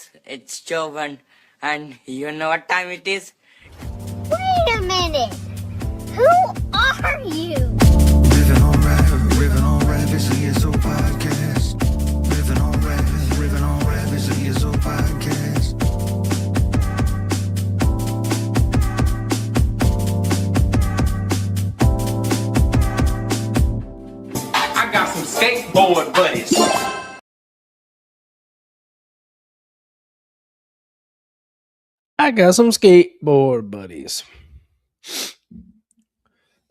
guys, it's Jovan, and you know what time it is? Wait a minute! Who are you? Living on rap, it's the ESO Podcast. Living on rap, it's the ESO Podcast. I got some skateboard buddies. I got some skateboard buddies.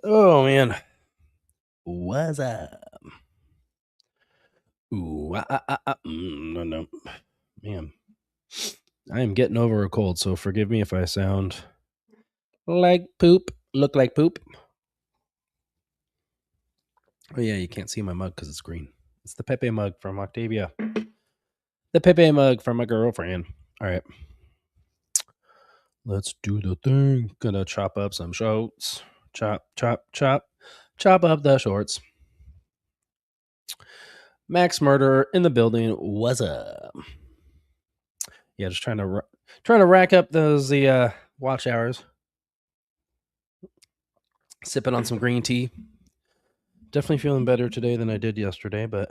Oh man, what's up? Ooh, no, man. I am getting over a cold, so forgive me if I sound like poop, look like poop. Oh yeah, you can't see my mug because it's green. It's the Pepe mug from Octavia. The Pepe mug from my girlfriend. All right. Let's do the thing. Gonna chop up some shorts. Chop up the shorts. Max Murderer in the building. What's up? Yeah, just trying to rack up those watch hours. Sipping on some green tea. Definitely feeling better today than I did yesterday, but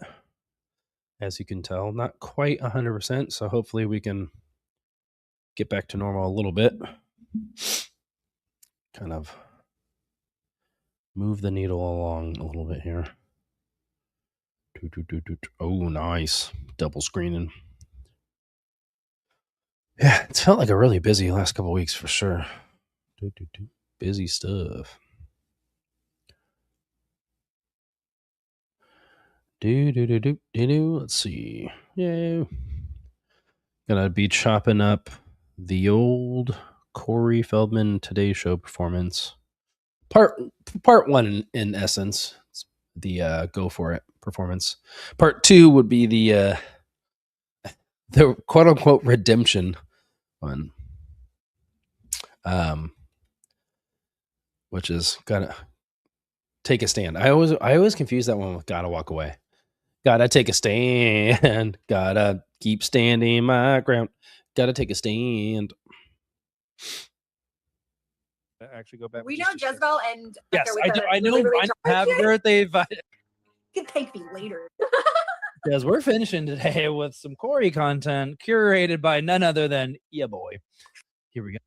as you can tell, not quite 100%. So hopefully we can get back to normal a little bit. Kind of move the needle along a little bit here. Oh, nice. Double screening. Yeah, it's felt like a really busy last couple of weeks for sure. Busy stuff. Let's see. Yeah. Gonna be chopping up the old Corey Feldman Today Show performance. Part one in essence. It's the Go For It performance. Part two would be the quote unquote redemption one. Which is gotta take a stand. I always confuse that one with gotta walk away. Gotta take a stand. Gotta keep standing my ground. Gotta take a stand. Actually, go back. We know Jezebel and yes, I know. I have birthday vibes. You can thank me later. Because we're finishing today with some Corey content curated by none other than boy. Here we go.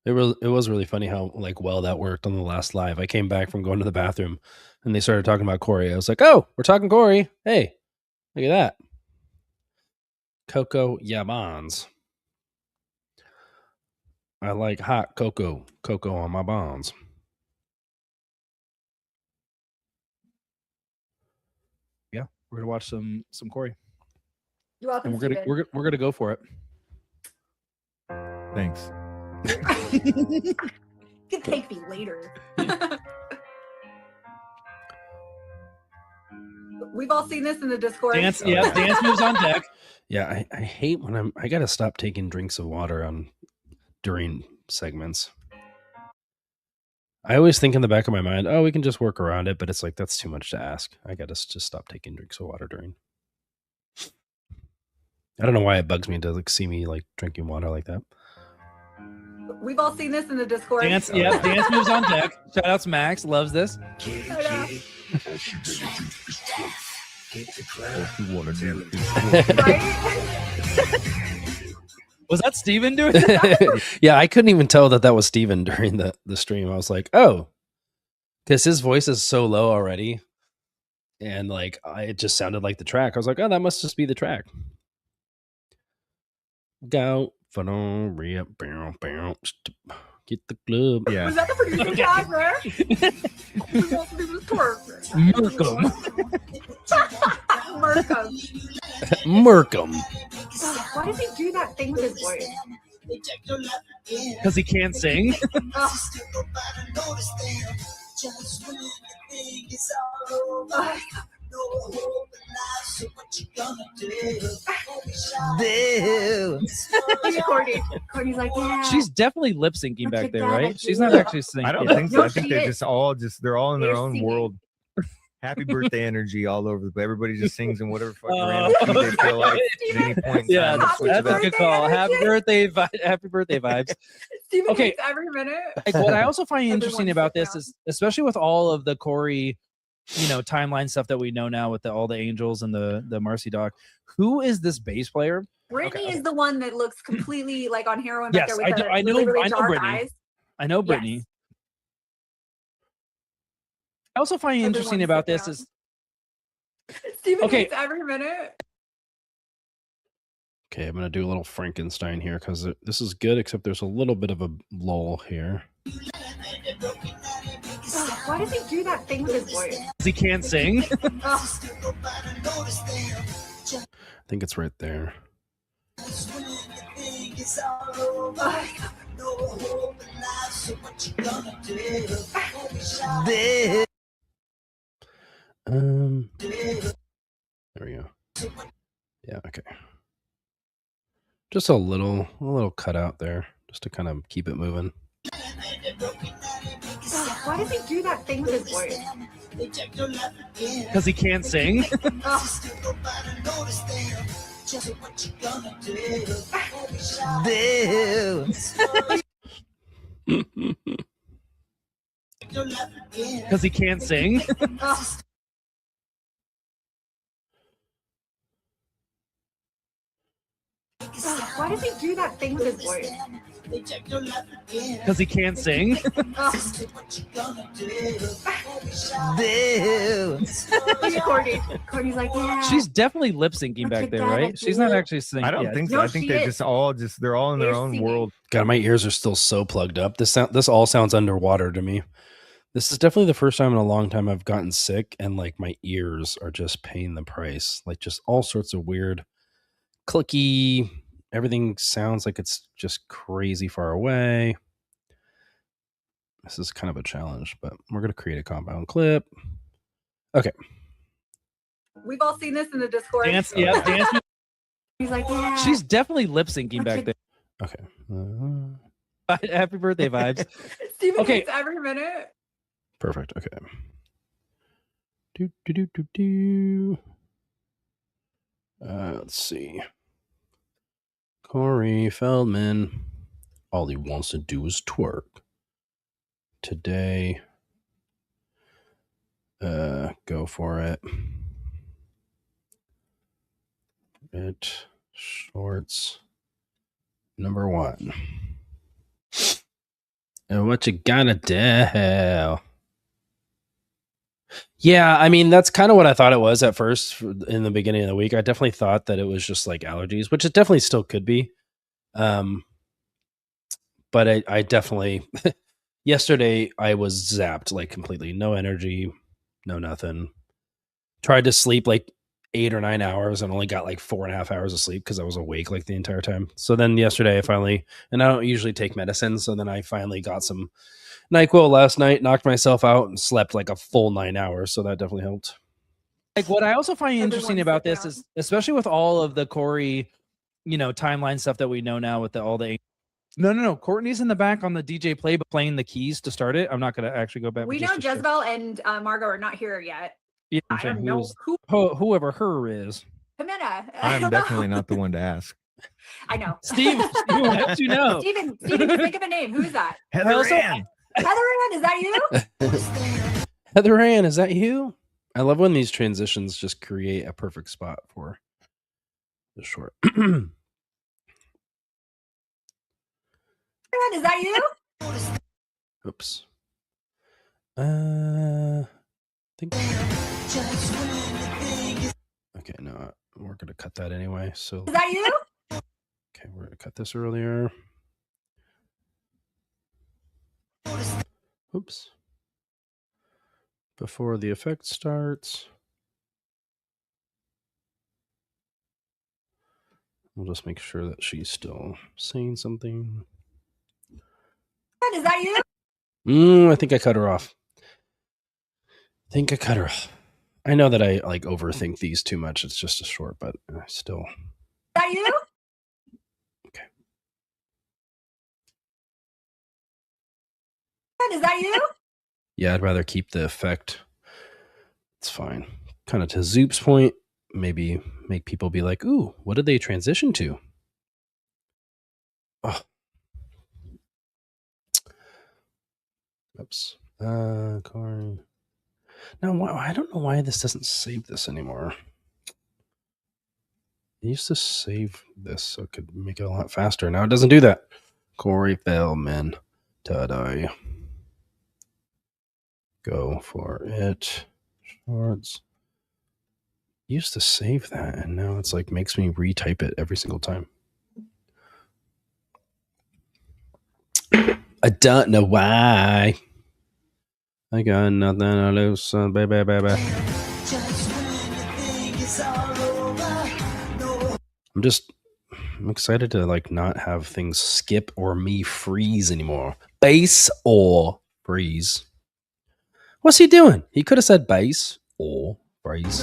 It was really funny how well that worked on the last live. I came back from going to the bathroom and they started talking about Corey. I was like, oh, we're talking Corey. Hey, look at that. Cocoa Yabons. I like hot cocoa on my bonds. Yeah, we're gonna watch some Corey. You're welcome. And we're gonna go for it. Thanks. You can thank me later. We've all seen this in the Discord. Dance moves on deck. Yeah, I hate when I gotta stop taking drinks of water during segments. I always think in the back of my mind, oh, we can just work around it, but it's like that's too much to ask. I gotta just stop taking drinks of water during. I don't know why it bugs me to see me drinking water like that. We've all seen this in the Discord. Dance moves on deck. Shout outs Max, loves this. Was that Steven doing that? Yeah, I couldn't even tell that was Steven during the stream. I was like, oh, because his voice is so low already. And it just sounded like the track. I was like, oh, that must just be the track. Go. Get the club. Yeah. Was that the producer tag, bro? Merkham. Why does he do that thing with his voice? Because he can't sing. Courtney's like, yeah. She's definitely lip syncing back there, right? She's not actually singing. I don't think so. No, I think she they're is. they're all in their own singing. world. happy birthday energy all over the place. Everybody just sings in whatever fucking Oh, random key they feel like Steven, at any point in Yeah, time. Happy Switch it that's a up. good call. Happy birthday, birthday, happy birthday vibes. Steven Okay. hates every minute. Like, what I also find interesting Everyone's about sick this now. is, especially with all of the Corey, timeline stuff that we know now with all the angels and the Marcy doc, who is this bass player? Brittany Okay. is the one that looks completely like on heroin back Yes, there with the I know really, really dark Brittany. eyes. I know Brittany. Yes. I also find interesting Everyone's about sick this now. is Steven Okay. hates every minute. Okay, I'm gonna do a little Frankenstein here because this is good, except there's a little bit of a lull here. Ugh, why does he do that thing with his voice? he can't sing. Ugh. I think it's right there. There we go. Yeah, okay. Just a little cutout there, just to kind of keep it moving. Ugh, why does he do that thing with his voice? Because he can't sing. Ugh. Because he can't sing. Ugh. Ugh, why does he do that thing with his voice? Because he can't sing. Ugh. Look at Courtney. Courtney's like, yeah. She's definitely lip syncing Look back at there, that, right? I She's not do. actually singing. I don't yeah. think so. No, I think she they is. they're all in their They're own singing. world. God, my ears are still so plugged up. This all sounds underwater to me. This is definitely the first time in a long time I've gotten sick, and like my ears are just paying the price. Like just all sorts of weird, clicky. Everything sounds like it's just crazy far away. This is kind of a challenge, but we're gonna create a compound clip. Okay. We've all seen this in the Discord. Dance, yeah, dance. He's like, yeah. She's definitely lip syncing Look back at- there. Okay. Happy birthday vibes. Steven Okay. hates every minute. Perfect. Okay. Do. Let's see. Corey Feldman. All he wants to do is twerk. Today. Go for it. It shorts. Number 1. And what you gotta do? Yeah, I mean, that's kind of what I thought it was at first in the beginning of the week. I definitely thought that it was just like allergies, which it definitely still could be. But I definitely, yesterday I was zapped like completely. No energy, no nothing. Tried to sleep like 8 or 9 hours and only got like 4.5 hours of sleep because I was awake like the entire time. So then yesterday I finally, and I don't usually take medicine. So then I finally got some NyQuil last night, knocked myself out and slept like a full 9 hours. So that definitely helped. Like, what I also find interesting Everyone's about sick this now. is, especially with all of the Corey, timeline stuff that we know now with all the. No. Courtney's in the back on the DJ play, but playing the keys to start it. I'm not going to actually go back. We just know to show- Jezebel and Margot are not here yet. Yeah, I'm I saying don't know who's- who. whoever her is. Jimena. I'm definitely not the one to ask. I know. Steve, what did you know? Steven, just think of a name. Who is that? Heather also- Ann. Heather Ann, is that you? Heather Ann, is that you? I love when these transitions just create a perfect spot for the short. Heather Ann, is that you? Oops. Think. Okay, no, we're gonna cut that anyway. So Is that you? okay, we're gonna cut this earlier. Oops. Before the effect starts, we'll just make sure that she's still saying something. Is that you? I think I cut her off. I know that I like overthink these too much. It's just a short, but still. Is that you? Okay. Is that you? Yeah, I'd rather keep the effect It's fine. Kind of to Zoop's point, maybe make people be like, ooh, what did they transition to? Oh. Oops. Corey. Now, I don't know why this doesn't save this anymore. I used to save this so it could make it a lot faster. Now it doesn't do that. Corey Feldman today. Go for it. Shorts. Used to save that, and now it's like makes me retype it every single time. I don't know why. I got nothing to lose, baby. I'm excited to like not have things skip or me freeze anymore. Base or freeze. What's he doing? He could have said base or freeze.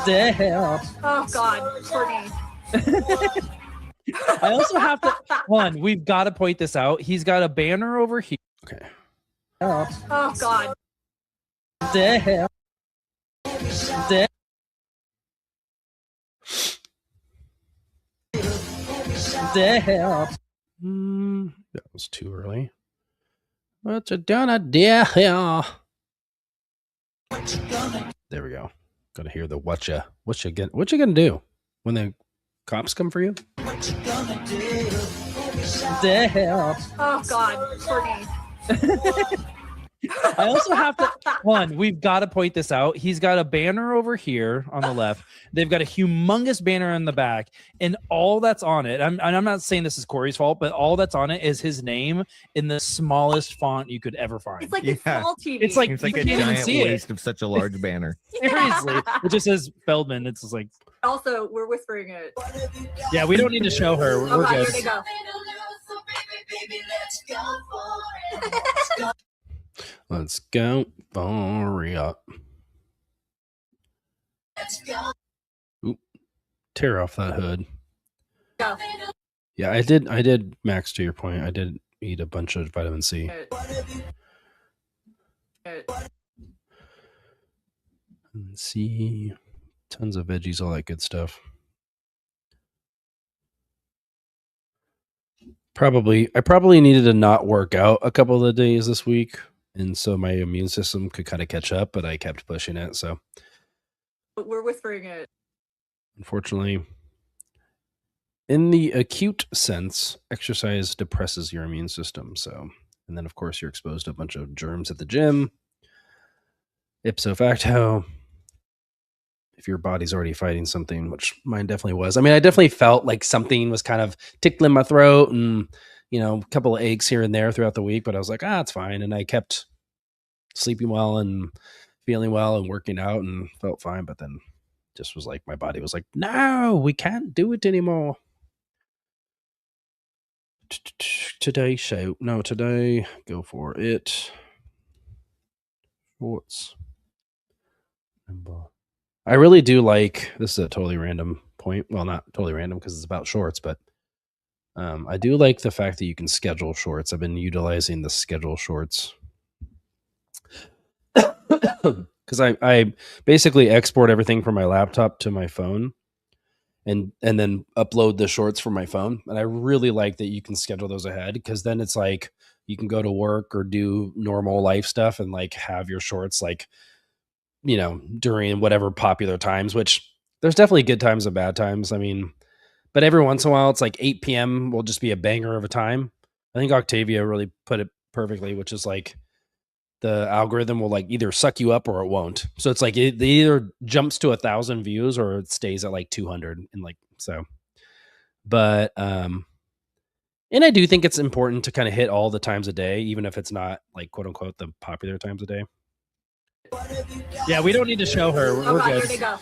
Damn. Oh God, Courtney. I also have to. One, we've got to point this out. He's got a banner over here. Okay. Oh God. Damn. Damn. That was too early. What you gonna do here? There we go. Gotta hear the what you gonna do when the cops come for you? Damn. Oh God, Courtney. I also have to. One, we've got to point this out. He's got a banner over here on the left. They've got a humongous banner in the back, and all that's on it. I'm not saying this is Corey's fault, but all that's on it is his name in the smallest font you could ever find. It's like Yeah. it's small TV. It's like It's like you a can't even giant see it. waste of such a large banner. Seriously, it just says Feldman. It's just like, Also, we're whispering it. yeah, we don't need to show her. Oh We're God, here good. they go. Let's go for it. Oop. Tear off that hood. Go. Yeah, I did, Max, to your point. I did eat a bunch of vitamin C. C, tons of veggies, all that good stuff. I probably needed to not work out a couple of days this week, and so my immune system could kind of catch up, but I kept pushing it. So We're whispering it. unfortunately, in the acute sense, exercise depresses your immune system. So, and then of course you're exposed to a bunch of germs at the gym. Ipso facto, if your body's already fighting something, which mine definitely was. I mean, I definitely felt like something was kind of tickling my throat and, you know, a couple of aches here and there throughout the week, but I was like, it's fine. And I kept sleeping well and feeling well and working out and felt fine. But then just was like, my body was like, no, we can't do it anymore. Today, go for it. Shorts. I really do like, this is a totally random point. Well, not totally random because it's about shorts, but I do like the fact that you can schedule shorts. I've been utilizing the schedule shorts because I basically export everything from my laptop to my phone and then upload the shorts from my phone. And I really like that you can schedule those ahead because then it's like you can go to work or do normal life stuff and like have your shorts like, you know, during whatever popular times, which there's definitely good times and bad times. I mean, but every once in a while, it's like 8 p.m. will just be a banger of a time. I think Octavia really put it perfectly, which is like the algorithm will like either suck you up or it won't. So it's like it either jumps to 1,000 views or it stays at like 200 and like so. But and I do think it's important to kind of hit all the times a day, even if it's not like quote unquote the popular times a day. Yeah, we don't need to show her. Oh We're God, good. here they go.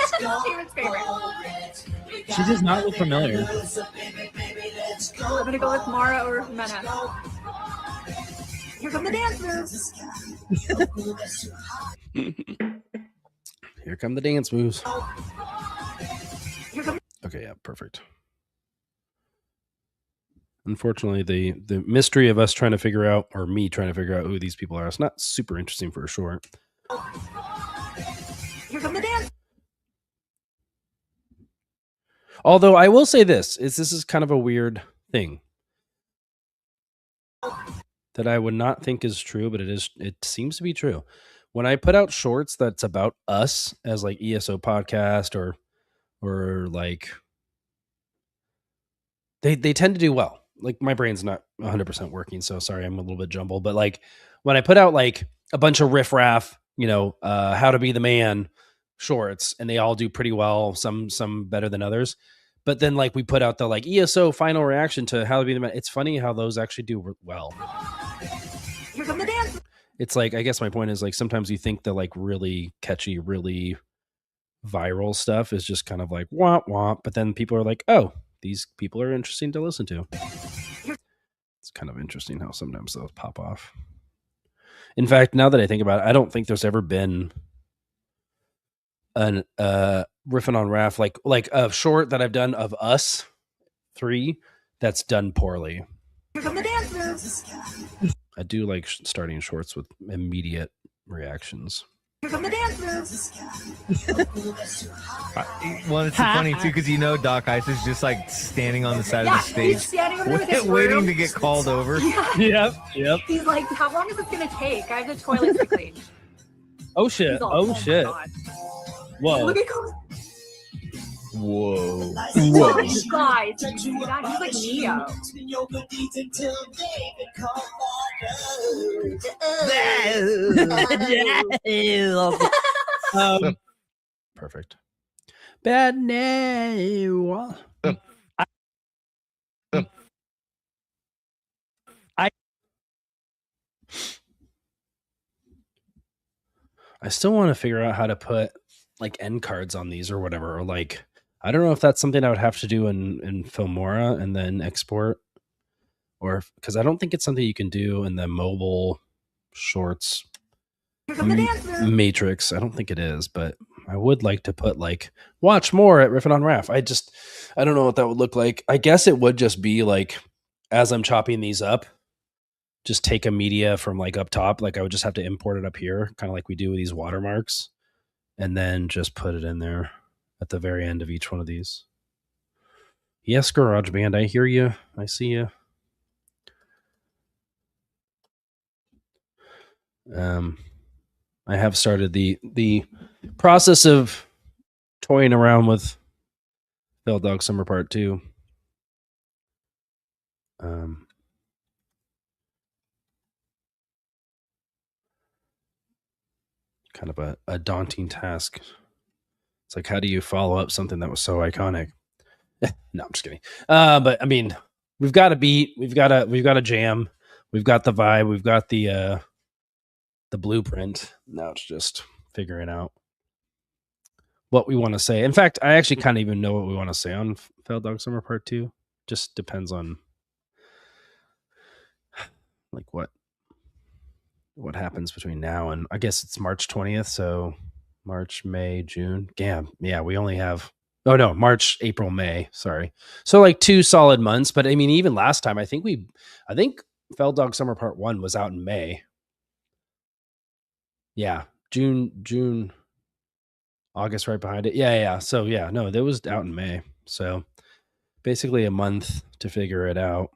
Steven's favorite. She does not look familiar. I'm gonna go with Mara or Mena. Here come the dancers. Here come the dance moves. Here come Okay, yeah, perfect. Unfortunately, the mystery of us trying to figure out, or me trying to figure out who these people are, it's not super interesting for a short. Here come the dance. Although I will say this is kind of a weird thing that I would not think is true, but it seems to be true. When I put out shorts that's about us as like ESO podcast or like they tend to do well. Like my brain's not 100% working, so sorry, I'm a little bit jumbled. But like when I put out like a bunch of riffraff, how to be the man shorts, and they all do pretty well, some better than others. But then like we put out the like ESO final reaction to how to be the man. It's funny how those actually do well. Here come the dance. It's like, I guess my point is like sometimes you think the like really catchy, really viral stuff is just kind of like womp womp, but then people are like, oh, these people are interesting to listen to. It's kind of interesting how sometimes those pop off. In fact, now that I think about it, I don't think there's ever been an riffing on Raph like a short that I've done of us three that's done poorly. Here come the dancers. I do like starting shorts with immediate reactions. Here come the dancers. Well, it's funny too because Doc Ice is just like standing on the side of the He's stage, standing over with his waiting broom. to get called over. Yeah. Yep. He's like, how long is this gonna take? I have the toilets to clean. Oh shit. He's all, Oh my shit. God. Whoa. Look at Whoa. Whoa, guys, did you see that? He's like Neo. Perfect. Bad name. I still want to figure out how to put like end cards on these or whatever. Or like, I don't know if that's something I would have to do in Filmora and then export, or because I don't think it's something you can do in the mobile shorts Here come the dancers. matrix. I don't think it is, but I would like to put like watch more at Riffin on Raph. I don't know what that would look like. I guess it would just be like as I'm chopping these up, just take a media from like up top. Like I would just have to import it up here, kind of like we do with these watermarks, and then just put it in there at the very end of each one of these. Yes, GarageBand, I hear you. I see you. I have started the process of toying around with Bell Dog Summer Part 2. Kind of a daunting task. It's like, how do you follow up something that was so iconic? No, I'm just kidding. But I mean, we've got a beat, we've got a jam, we've got the vibe, we've got the blueprint. Now it's just figuring out what we want to say. In fact, I actually kind of even know what we want to say on Fell Dog Summer Part 2. Just depends on like what happens between now and I guess it's March 20th. So March, May, June. Yeah, we only have March, April, May. Sorry. So like 2 solid months. But I mean, even last time, I think Fell Dog Summer Part 1 was out in May. Yeah. June, August right behind it. Yeah. So yeah, no, that was out in May. So basically a month to figure it out.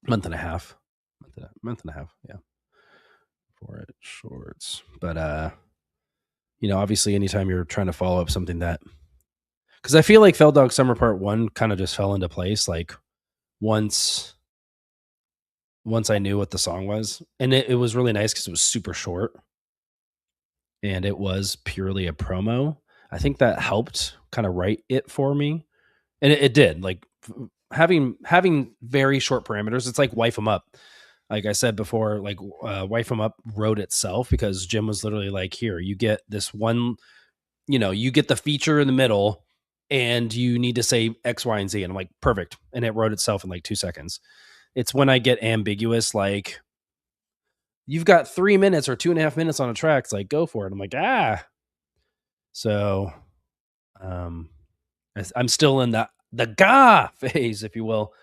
Month and a half. Yeah. For it shorts. But obviously anytime you're trying to follow up something that, because I feel like Fell Dog Summer Part 1 kind of just fell into place like once I knew what the song was. And it was really nice because it was super short and it was purely a promo. I think that helped kind of write it for me. And it did. Like having very short parameters, it's like Wife 'em Up. Like I said before, like Wife 'em Up wrote itself because Jim was literally like, here, you get this one, you get the feature in the middle and you need to say X, Y, and Z. And I'm like, perfect. And it wrote itself in like 2 seconds. It's when I get ambiguous, like you've got 3 minutes or 2.5 minutes on a track. It's like, go for it. I'm like, So I'm still in the phase, if you will.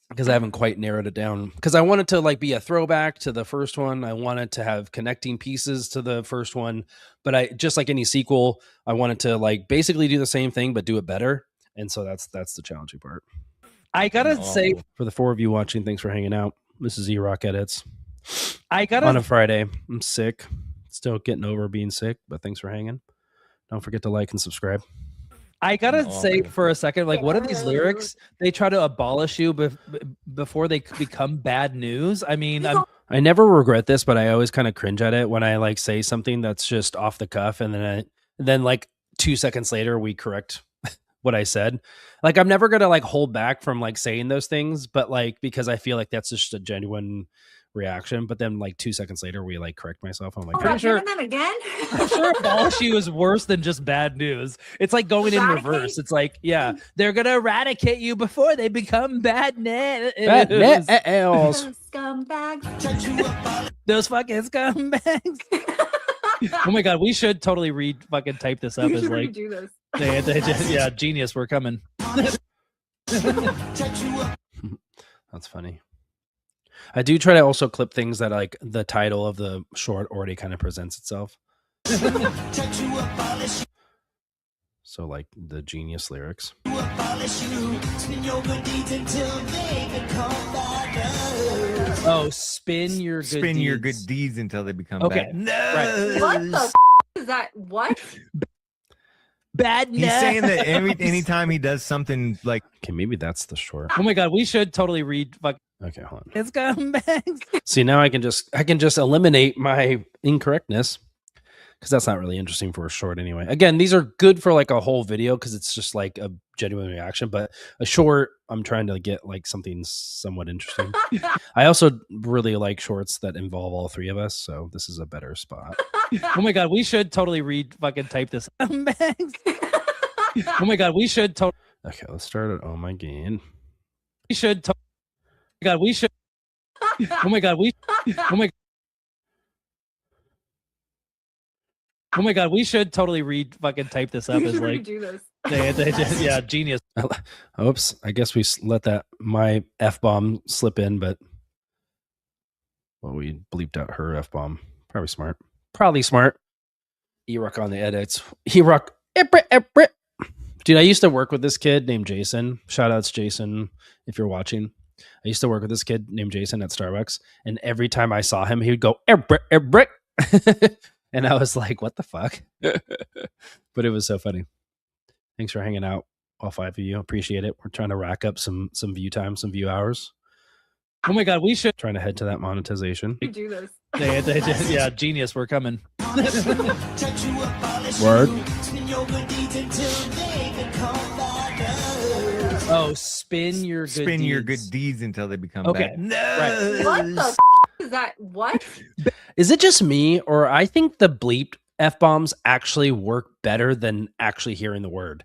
because I haven't quite narrowed it down. Because I want it to like be a throwback to the first one. I want it to have connecting pieces to the first one. But I just like any sequel, I want it to like basically do the same thing but do it better. And so that's the challenging part. I gotta say, For the 4 of you watching, thanks for hanging out. This is EROK Edits. I gotta On a Friday. I'm sick. Still getting over being sick, but thanks for hanging. Don't forget to like and subscribe. I gotta say for a second, like, what are these lyrics? They try to abolish you before they become bad news. I mean, I never regret this, but I always kind of cringe at it when I like say something that's just off the cuff, and then like 2 seconds later we correct what I said. Like, I'm never gonna like hold back from like saying those things, but like because I feel like that's just a genuine reaction. But then like 2 seconds later we like correct myself. I'm like, pretty sure them again. I'm sure abolish you is worse than just bad news. It's like going in reverse. It's like, yeah, they're gonna eradicate you before they become bad news. Scumbags. Those fucking scumbags. Oh my god, we should totally fucking type this up You as should like, redo this. yeah, genius. We're coming. That's funny. I do try to also clip things that like the title of the short already kind of presents itself. So like the genius lyrics. Oh, spin your good deeds until they become Okay. bad. Right. What the is that? What? Bad news. He's saying that anytime he does something like, Okay, maybe that's the short. Oh my god, we should totally Okay, hold on. it's scumbags. See, now I can just eliminate my incorrectness because that's not really interesting for a short anyway. Again, these are good for like a whole video because it's just like a genuine reaction, but a short, I'm trying to get like something somewhat interesting. I also really like shorts that involve all 3 of us, so this is a better spot. Oh my god, we should totally type this. Scumbags. Oh my god, we should totally. Okay, let's start it. Oh my god. We should. God, we should. Oh my god, we. Oh my. Oh my god, we should totally fucking type this up You as should like, redo this. yeah, genius. Oops, I guess we let that my F-bomb slip in, but well, we bleeped out her F-bomb. Probably smart. EROK on the edits. EROK. Dude, I used to work with this kid named Jason. Shout outs, Jason, if you're watching. I used to work with this kid named Jason at Starbucks, and every time I saw him, he would go, brick. And I was like, what the fuck? But it was so funny. Thanks for hanging out, all 5 of you. Appreciate it. We're trying to rack up some view time, some view hours. Oh my god, we should Trying to head to that monetization. Redo this. yeah, genius. We're coming. Word. Oh, spin your good deeds until they become Okay. bad. Right. What the is that? What? Is it just me, or I think the bleeped F-bombs actually work better than actually hearing the word?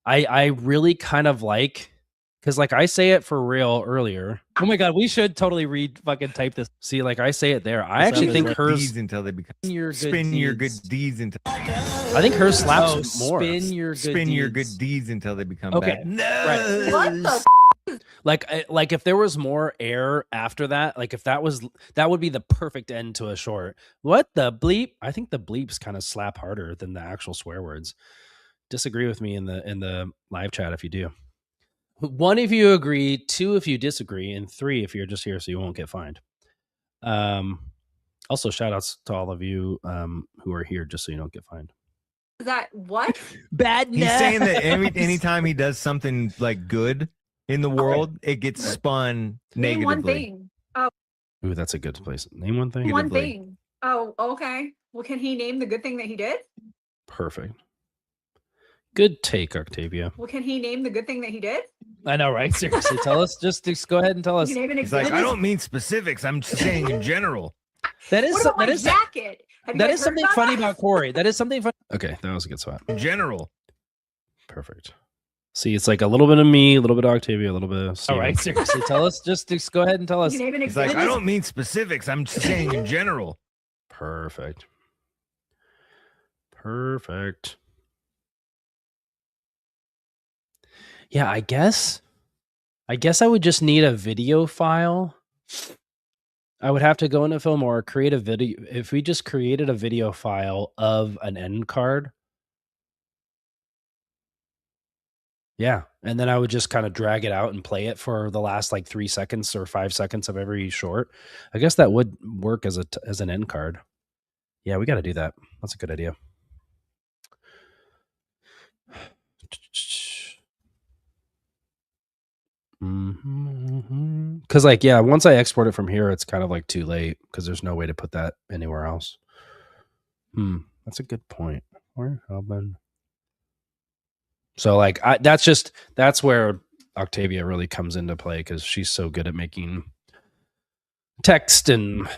I really kind of like, because like I say it for real earlier. Oh my god, we should totally fucking type this. See, like I say it there. I actually think hers. Deeds until they become Your spin your good deeds until I think hers slaps more. Spin your good deeds until they become Okay. bad. Right. What the Like if there was more air after that, like if that would be the perfect end to a short. What the bleep? I think the bleeps kind of slap harder than the actual swear words. Disagree with me in the live chat if you do. 1 if you agree, 2 if you disagree, and 3 if you're just here so you won't get fined. Also shout outs to all of you who are here just so you don't get fined. is that? What? bad He's news. saying that anytime he does something like good in the world, it gets spun Name negatively. one thing. Ooh, that's a good place. Name one thing. One Negatively. thing. Oh, okay. Well, can he name the good thing that he did? Perfect. Good take, Octavia. Well, can he name the good thing that he did? I know, right? Seriously, tell us. Just go ahead and tell us. You name an He's like, example? I don't mean specifics. I'm just saying in general. That is What about my that is jacket? Have you that guys is heard something about funny that? about Corey. That is something funny. Okay, that was a good spot. In general. Perfect. See, it's like a little bit of me, a little bit of Octavia, a little bit of All Steven. right, seriously, tell us. Just go ahead and tell us. You name an He's like, example? I don't mean specifics. I'm just saying in general. Perfect. Perfect. Yeah, I guess I guess I would just need a video file. I would have to go into Filmora, create a video. If we just created a video file of an end card. Yeah. And then I would just kind of drag it out and play it for the last like 3 seconds or 5 seconds of every short. I guess that would work as an end card. Yeah, we got to do that. That's a good idea. Because like, yeah, once I export it from here, it's kind of like too late because there's no way to put that anywhere else. That's a good point. So like, that's where Octavia really comes into play because she's so good at making text and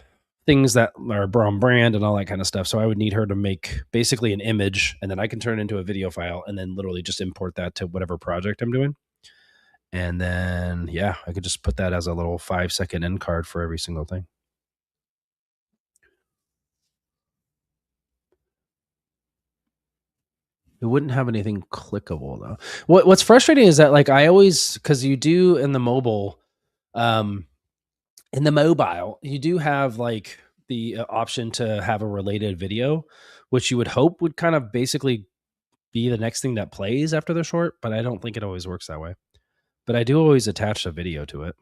things that are on brand and all that kind of stuff. So I would need her to make basically an image, and then I can turn it into a video file and then literally just import that to whatever project I'm doing. And then, yeah, I could just put that as a little 5-second end card for every single thing. It wouldn't have anything clickable though. What's frustrating is that like I always, because you do in the mobile, you do have like the option to have a related video, which you would hope would kind of basically be the next thing that plays after the short, but I don't think it always works that way. But I do always attach a video to it.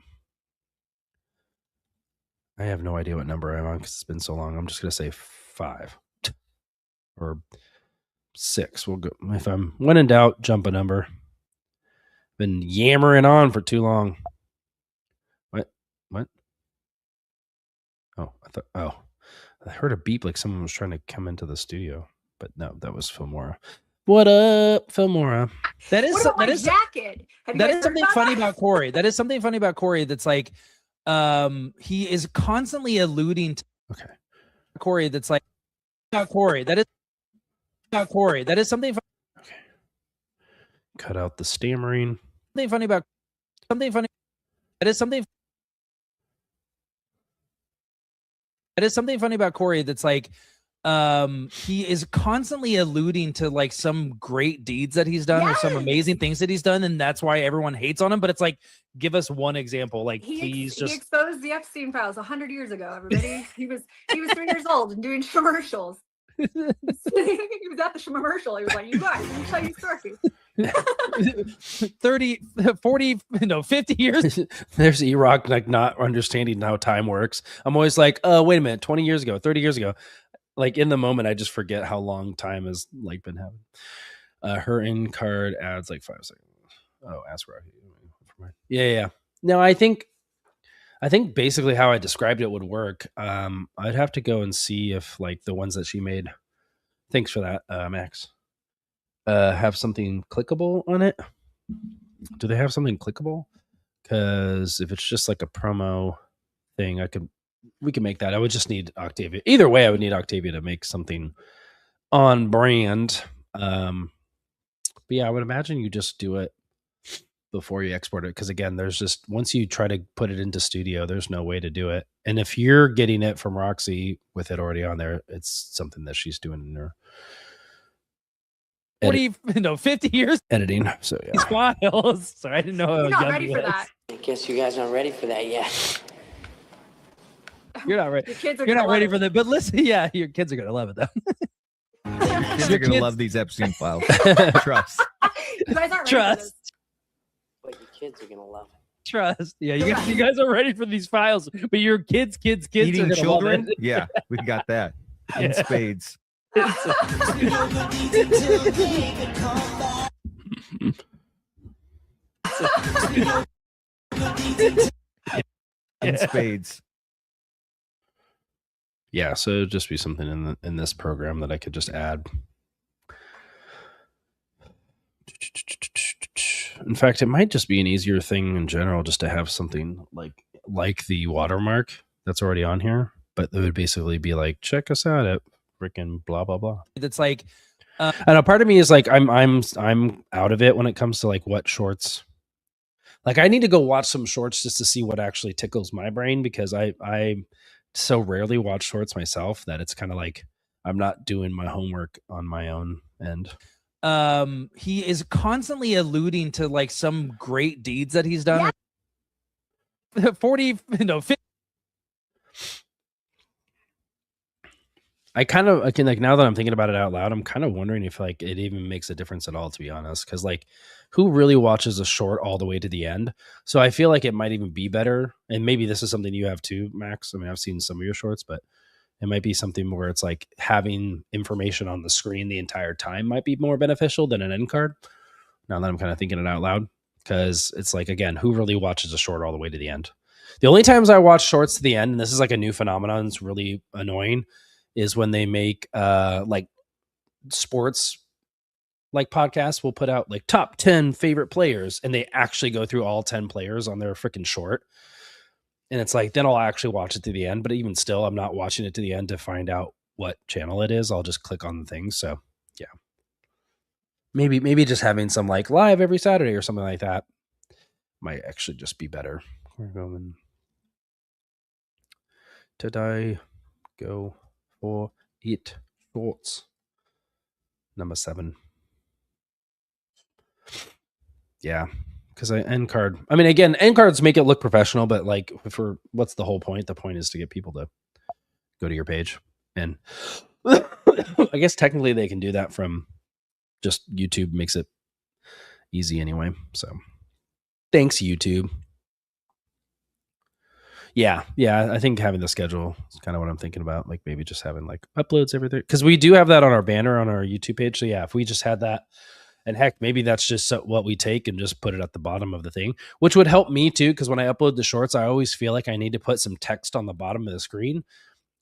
I have no idea what number I'm on because it's been so long. I'm just going to say 5 or 6. We'll go. If I'm when in doubt, jump a number. Been yammering on for too long. What? Oh, I heard a beep like someone was trying to come into the studio, but no, that was Filmora. What up, Filmora? That is jacket. That is something funny about Corey. That is something funny about Corey. That's like, he is constantly alluding to Corey. That's like about Corey. That is about Corey. That is something. Okay. Cut out the stammering. Something funny about something funny. That is something. That is something funny about Corey. That's like, he is constantly alluding to like some great deeds that he's done or some amazing things that he's done, and that's why everyone hates on him. But it's like, give us one example, like please. He exposed the Epstein files 100 years ago. Everybody, he was 3 years old and doing commercials. He was at the commercial. He was like, "You guys, let me tell you a story." 30, 40, 50 years. There's EROK like not understanding how time works. I'm always like, oh, wait a minute, 20 years ago, 30 years ago. Like in the moment, I just forget how long time has like been happening. Her in card adds like 5 seconds. Oh, ask Rocky. Yeah. No, I think basically how I described it would work. I'd have to go and see if like the ones that she made. Thanks for that, Max. Have something clickable on it. Do they have something clickable? Because if it's just like a promo thing, we can make that. I would just need Octavia. Either way, I would need Octavia to make something on brand. But yeah, I would imagine you just do it before you export it. Because again, there's just, once you try to put it into Studio, there's no way to do it. And if you're getting it from Roxy with it already on there, it's something that she's doing in her 50 years editing. So yeah. These files. Sorry, I didn't know. You're not ready for that. I guess you guys aren't ready for that yet. You're not ready. Your kids are You're not gonna ready love for that. But listen, yeah, your kids are gonna love it though. Kids are gonna love these Epstein files. Trust. You guys aren't ready for Trust. this. But your kids are gonna love it. Trust. Yeah, you guys are ready for these files, but your kids Eating are gonna children. love it. Yeah, we got that in spades. In spades. Yeah, so it'd just be something in this program that I could just add. In fact, it might just be an easier thing in general just to have something like the watermark that's already on here, but it would basically be like, check us out at freaking blah blah blah. That's like, and a part of me is like, I'm out of it when it comes to like what shorts. Like I need to go watch some shorts just to see what actually tickles my brain, because I so rarely watch shorts myself that it's kind of like I'm not doing my homework on my own end. He is constantly alluding to like some great deeds that he's done. 40, no, 50. I can like, now that I'm thinking about it out loud, I'm kind of wondering if like it even makes a difference at all, to be honest. Because like, who really watches a short all the way to the end? So I feel like it might even be better. And maybe this is something you have too, Max. I mean, I've seen some of your shorts, but it might be something where it's like having information on the screen the entire time might be more beneficial than an end card. Now that I'm kind of thinking it out loud, because it's like, again, who really watches a short all the way to the end? The only times I watch shorts to the end, and this is like a new phenomenon, it's really annoying, is when they make like sports like podcasts will put out like top 10 favorite players, and they actually go through all 10 players on their freaking short. And it's like, then I'll actually watch it to the end. But even still, I'm not watching it to the end to find out what channel it is. I'll just click on the thing. So yeah. Maybe just having some like live every Saturday or something like that might actually just be better. We're going today. Go for it. Shorts. Number 7. Yeah. Because end card. I mean, again, end cards make it look professional, but like, what's the whole point? The point is to get people to go to your page. And I guess technically they can do that from just YouTube, makes it easy anyway. So thanks, YouTube. Yeah. I think having the schedule is kind of what I'm thinking about. Like maybe just having like uploads everything, because we do have that on our banner on our YouTube page. So yeah, if we just had that, and heck, maybe that's just what we take and just put it at the bottom of the thing, which would help me too. Because when I upload the shorts, I always feel like I need to put some text on the bottom of the screen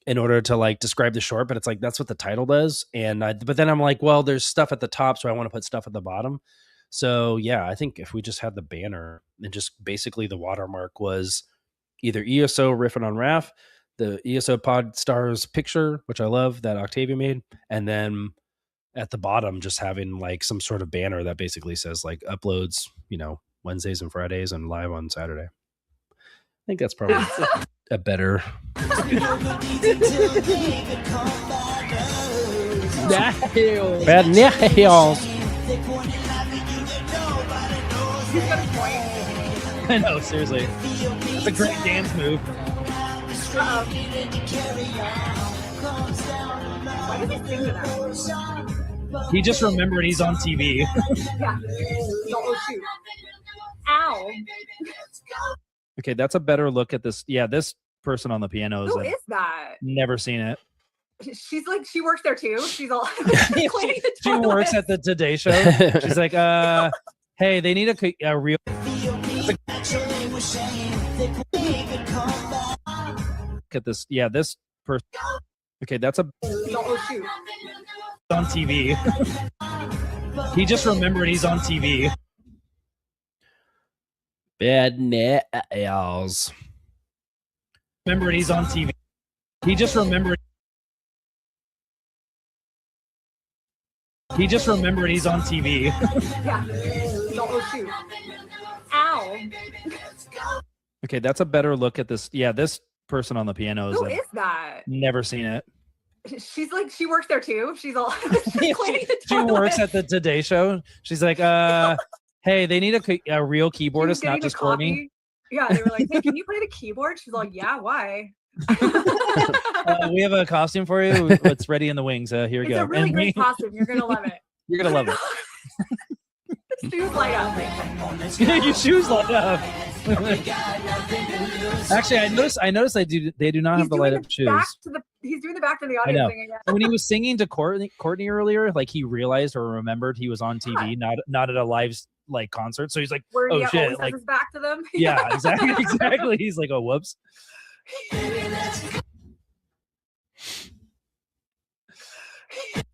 in order to like describe the short. But it's like, that's what the title does. But then I'm like, well, there's stuff at the top, so I want to put stuff at the bottom. So yeah, I think if we just had the banner and just basically the watermark was either ESO riffing on Raph, the ESO Pod Stars picture, which I love that Octavia made, and then at the bottom just having like some sort of banner that basically says like uploads, Wednesdays and Fridays and live on Saturday. I think that's probably a better. Bad nails. I know, seriously. That's a great dance move. Why did he sing to that? He just remembered he's on TV. Yeah. Oh, shoot. Ow. Okay, that's a better look at this. Yeah, this person on the piano Who is that? Never seen it. She's like, she works there too. She's all she works at the Today Show. She's like, hey, they need a real. Look at this. Yeah, this person. Okay, that's a. Oh, shoot. On TV. He just remembered he's on TV. Bad nails. Remembered he's on TV. He just remembered. He just remembered he's on TV. Yeah. Oh, shoot. Ow. Okay, that's a better look at this. Yeah, this person on the piano Who is that? Never seen it. She's like, she works there too. She's all she works at the Today Show. She's like, hey, they need a real keyboardist, not just Courtney. Yeah, they were like, hey, can you play the keyboard? She's like, yeah, why? We have a costume for you. It's ready in the wings. Here we go. It's a really great costume. You're gonna love it. You're gonna love it. Shoes light up. Your shoes light up. Actually, I noticed they do not have the light up shoes. He's doing the back to the audience thing again. When he was singing to Courtney earlier, like he realized or remembered he was on TV, not at a live like concert. So he's like, where oh shit, like his back to them. Yeah, exactly. He's like, oh whoops.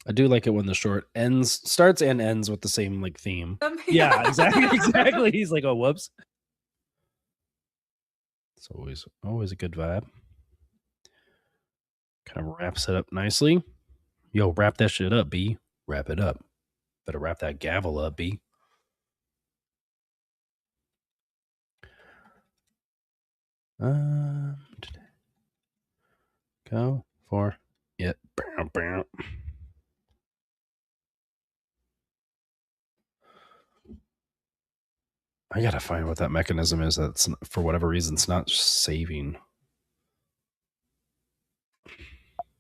I do like it when the short starts and ends with the same like theme. Yeah, exactly. He's like, oh whoops. It's always a good vibe. Kind of wraps it up nicely. Yo, wrap that shit up, B. Wrap it up. Better wrap that gavel up, B. Go for it. Bow, bow. I gotta find what that mechanism is. That's for whatever reason it's not saving.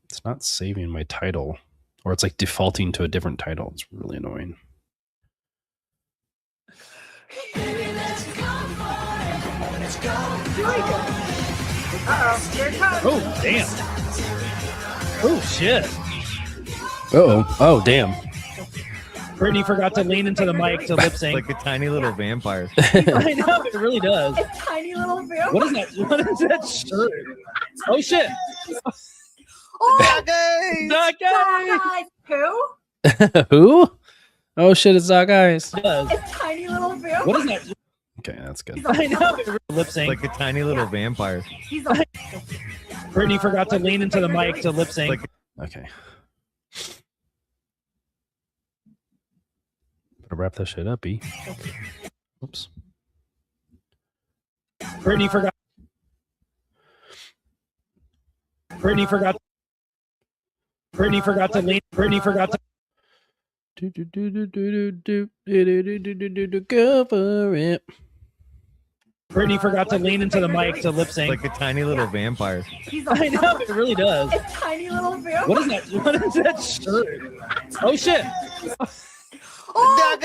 It's not saving my title, or it's like defaulting to a different title. It's really annoying. Here it comes. Oh, damn. Oh, shit. Oh, damn. Brittany forgot to lean into the mic to lip sync. Like a tiny little vampire. I know, it really does. It's tiny little vampire. What is that? What is that shirt? Oh, shit. Oh, Doc guys. Who? Who? Oh shit, it's Doc Eyes. does. It's tiny little vampire. What is that? Okay, that's good. I know, it really lip sync. Like a tiny little vampire. He's a Brittany forgot to lean into the mic to lip sync. Like Okay. Better wrap that shit up, E. Oops. Brittany forgot. Brittany forgot. Brittany forgot to lean. Brittany forgot to. Cover it. Brittany forgot to lean into the mic to lip sync. like a tiny little vampire. He's I know, it really does. It's tiny little vampire. What is that? What is that shirt? Oh shit! Oh,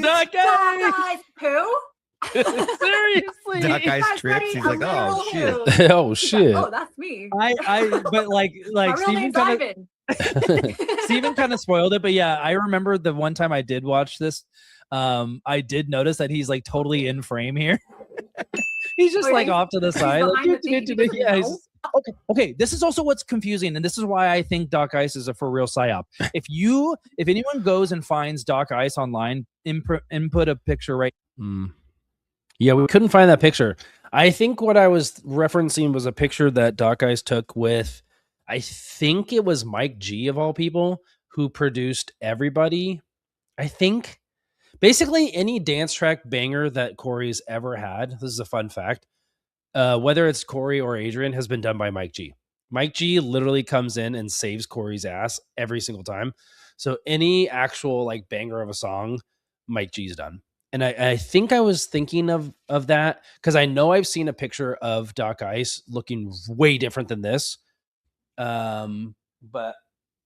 Doc Eyes! guys. Who? Seriously? Doc Eyes Guys, trips. ready? He's like, A oh little shit. who? Oh shit. Oh, that's me. But like My real Steven name's kind of Ivan. Steven kind of spoiled it, but yeah, I remember the one time I did watch this. I did notice that he's like totally in frame here. He's just Oh, like he's- off to the he's side. Like, behind the scenes. He doesn't yeah, know. okay. This is also what's confusing, and this is why I think Doc Ice is a for real psyop. If anyone goes and finds Doc Ice online, input a picture right. Yeah, we couldn't find that picture. I think what I was referencing was a picture that Doc Eyes took with, I think it was Mike G of all people, who produced Everybody. I think basically any dance track banger that Corey's ever had. This is a fun fact. Whether it's Corey or Adrian, has been done by Mike G. Mike G literally comes in and saves Corey's ass every single time. So any actual like banger of a song, Mike G's done. And I think I was thinking of that because I know I've seen a picture of Doc Ice looking way different than this. But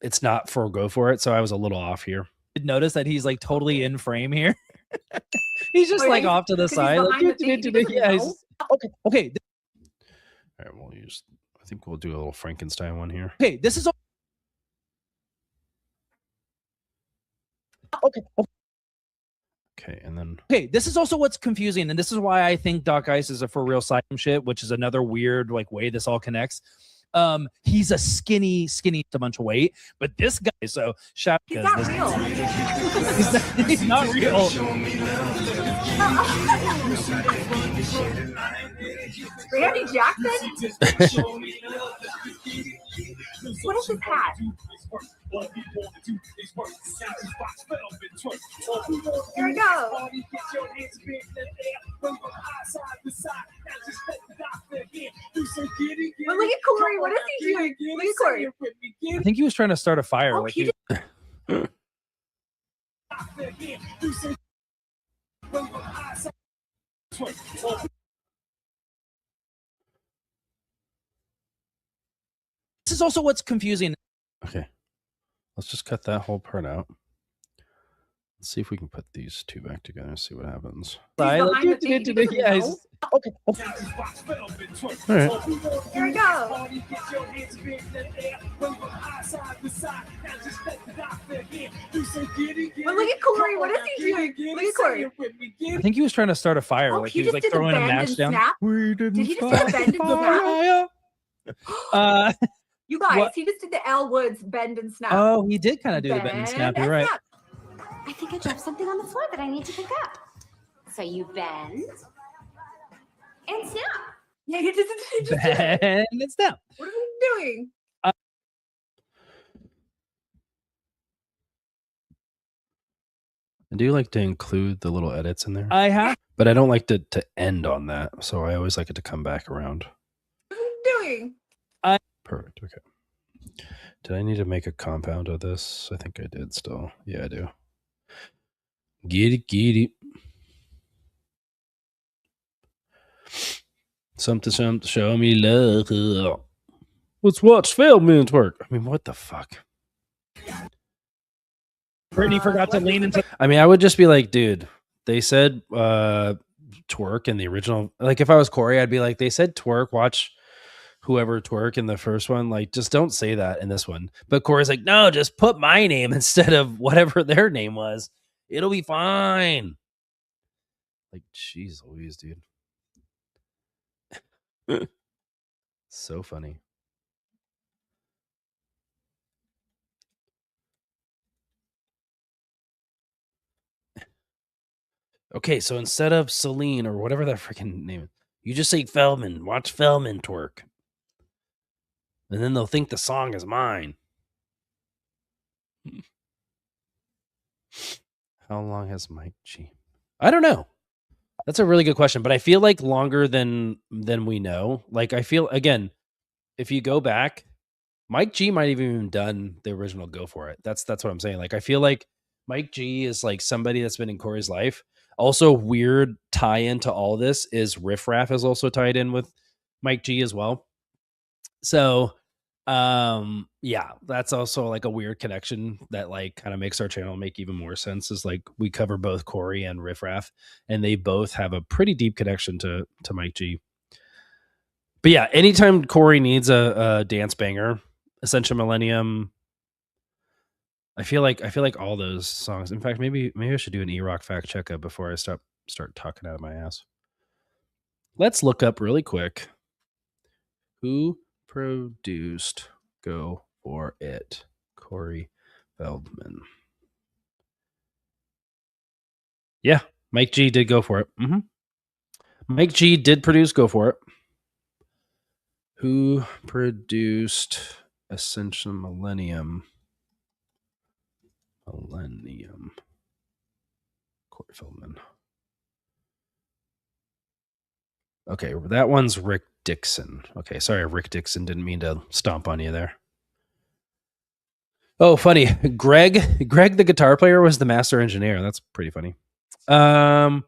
it's not for Go For It. So I was a little off here. Did notice that he's like totally in frame here. He's just Oh, like yeah, off to the 'cause he's side. Like, behind the scenes. He doesn't yeah, know. okay. All right, we'll use, I think we'll do a little Frankenstein one here. Okay, this is Okay, and then okay. This is also what's confusing, and this is why I think Doc Ice is a for real psyop shit, which is another weird like way this all connects. He's a skinny, a bunch of weight, but this guy, so shout He's because not this- real. he's not real. Randy Jackson? What is his hat? Here we go. But look at Corey. What is he doing? Look at Corey. I think he was trying to start a fire. Oh, like he he- This is also what's confusing. okay, let's just cut that whole part out. Let's see if we can put these two back together and see what happens. Like, behind the scenes. He doesn't yeah, know. he's- okay. All right. Here we go. But look at Corey. What is he doing? Look at Corey. I think he was trying to start a fire. Oh, like he he was just like did the throwing a bend match and down. snap. We didn't Did he just do the bend and snap? Uh, You guys, What? he just did the Elle Woods bend and snap. oh, he did kind of do the bend and snap. You're right. I think I dropped something on the floor that I need to pick up. So you bend and snap. Yeah, he just did it. Bend and snap. What are we doing? I do like to include the little edits in there, I have. but I don't like to end on that. So I always like it to come back around. What are we doing? Perfect. Okay. Did I need to make a compound of this? I think I did still. Yeah, I do. Get it. Something, show me love. Let's watch Feldman twerk. I mean, what the fuck? Brittany forgot to lean into. I mean, I would just be like, dude, they said twerk in the original. Like, if I was Corey, I'd be like, they said twerk, watch whoever twerk in the first one. Like, just don't say that in this one. But Corey's like, no, just put my name instead of whatever their name was. It'll be fine. Like, jeez Louise, dude. So funny. Okay, so instead of Celine or whatever that freaking name is, you just say Feldman. Watch Feldman twerk. And then they'll think the song is mine. How long has Mike G? I don't know. That's a really good question, but I feel like longer than we know. Like, I feel, again, if you go back, Mike G might have even done the original Go For It. That's what I'm saying. Like, I feel like Mike G is like somebody that's been in Corey's life. Also, weird tie into all this is Riff Raff is also tied in with Mike G as well. So, yeah, that's also like a weird connection that like kind of makes our channel make even more sense. Is like we cover both Corey and Riff Raff, and they both have a pretty deep connection to Mike G. But yeah, anytime Corey needs a dance banger, Ascension Millennium. I feel like all those songs. In fact, maybe I should do an EROK fact checkup before I start talking out of my ass. Let's look up really quick who produced Go For It. Corey Feldman. Yeah, Mike G did Go For It. Mm-hmm. Mike G did produce Go For It. Who produced Ascension Millennium? Corey Feldman. Okay, that one's Rick Dixon. Okay, sorry, Rick Dixon. Didn't mean to stomp on you there. Oh, funny. Greg, the guitar player, was the master engineer. That's pretty funny. But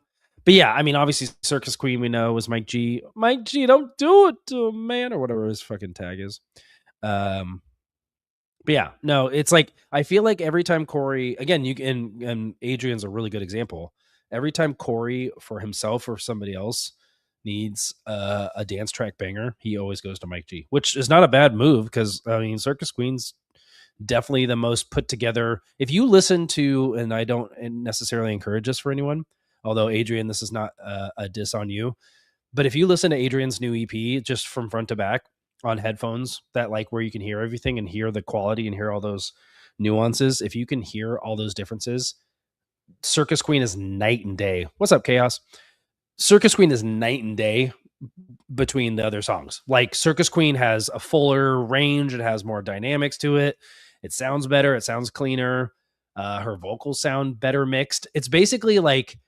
yeah, I mean, obviously, Circus Queen we know was Mike G. Mike G, don't do it to a man, or whatever his fucking tag is. But yeah, no, it's like I feel like every time Corey, again, you can, and Adrian's a really good example. Every time Corey for himself or somebody else needs a dance track banger, he always goes to Mike G, which is not a bad move because I mean, Circus Queen's definitely the most put together. If you listen to, and I don't necessarily encourage this for anyone, although Adrian, this is not a diss on you, but if you listen to Adrian's new EP just from front to back on headphones, that like where you can hear everything and hear the quality and hear all those nuances, if you can hear all those differences, Circus Queen is night and day. What's up, Chaos? Circus Queen is night and day between the other songs. Like Circus Queen has a fuller range, it has more dynamics to it. It sounds better, it sounds cleaner. Her vocals sound better mixed. It's basically like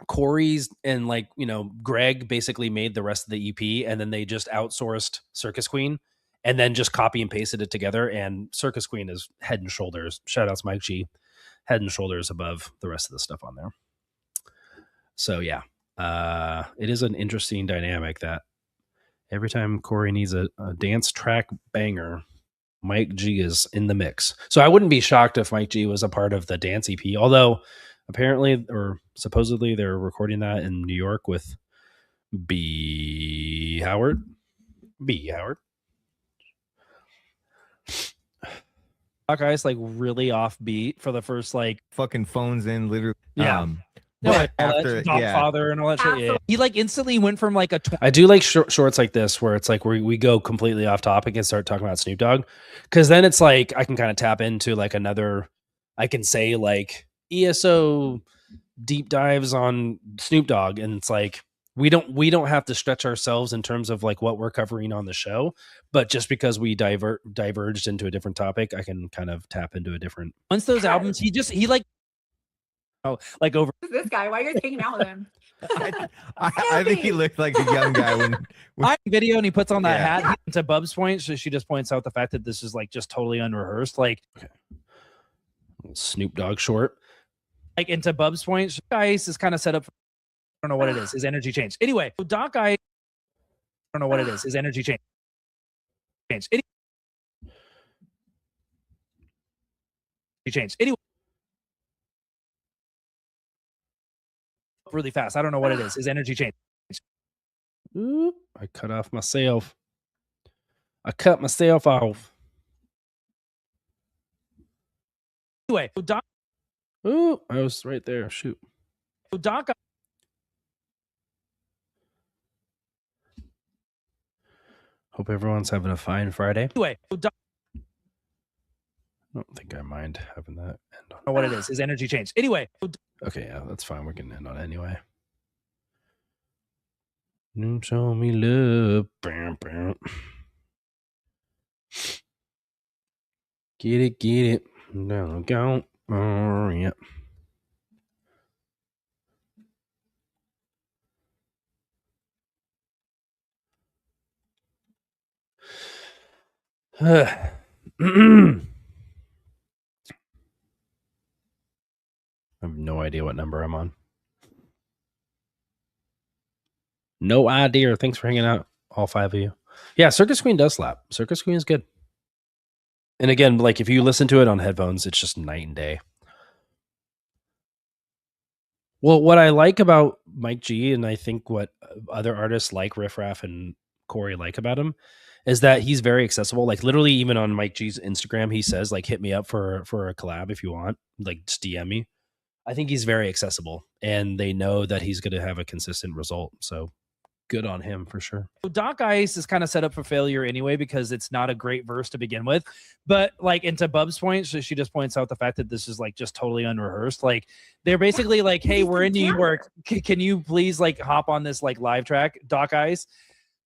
Corey's and like, you know, Greg basically made the rest of the EP and then they just outsourced Circus Queen and then just copy and pasted it together. And Circus Queen is head and shoulders, shout outs Mike G, head and shoulders above the rest of the stuff on there. So yeah, it is an interesting dynamic that every time Corey needs a dance track banger, Mike G is in the mix. So I wouldn't be shocked if Mike G was a part of the dance EP, although apparently or supposedly they're recording that in New York with B. Howard. Hawkeye's like really offbeat for the first like Fucking phones in literally. Yeah. But after Godfather and all that shit. Yeah. He like instantly went from like a I do like shorts like this where it's like we go completely off topic and start talking about Snoop Dogg, because then it's like I can kind of tap into like another, I can say like ESO deep dives on Snoop Dogg, and it's like we don't have to stretch ourselves in terms of like what we're covering on the show, but just because we diverged into a different topic, I can kind of tap into a different. Once those albums, he like like over. Who's this guy? Why are you guys hanging out with him? I think he looked like a young guy when I video and he puts on that hat. To Bub's point, so she just points out the fact that this is like just totally unrehearsed. Like Snoop Dogg short. Like into Bub's point, Ice is kind of set up. don't know what it is. His energy changed. Anyway, so Doc I don't know what it is. His energy changed. He changed. Anyway, really fast. I don't know what it is. His energy changed. Oop, I cut off myself. I cut myself off. Anyway, so Doc. Ooh, I was right there. Shoot. So Doc. Hope everyone's having a fine Friday. Anyway, so Doc. I don't think I mind having that end on. I don't know what it is. His energy changed. Anyway. So Okay, yeah, that's fine. We can end on it anyway. Show me love. Bam, bam. Get it, get it. Down, go. Oh, yeah. I have no idea what number I'm on. No idea. Thanks for hanging out, all 5 of you. Yeah, Circus Queen does slap. Circus Queen is good. And again, like if you listen to it on headphones, it's just night and day. Well, what I like about Mike G, and I think what other artists like Riff Raff and Corey like about him, is that he's very accessible. Like literally, even on Mike G's Instagram, he says like, "Hit me up for a collab if you want. Like, just DM me." I think he's very accessible, and they know that he's going to have a consistent result. So good on him for sure. Doc Ice is kind of set up for failure anyway because it's not a great verse to begin with. But like, and to Bub's point, so she just points out the fact that this is like just totally unrehearsed. Like they're basically like, "Hey, we're in New York. Can you please like hop on this like live track, Doc Ice?"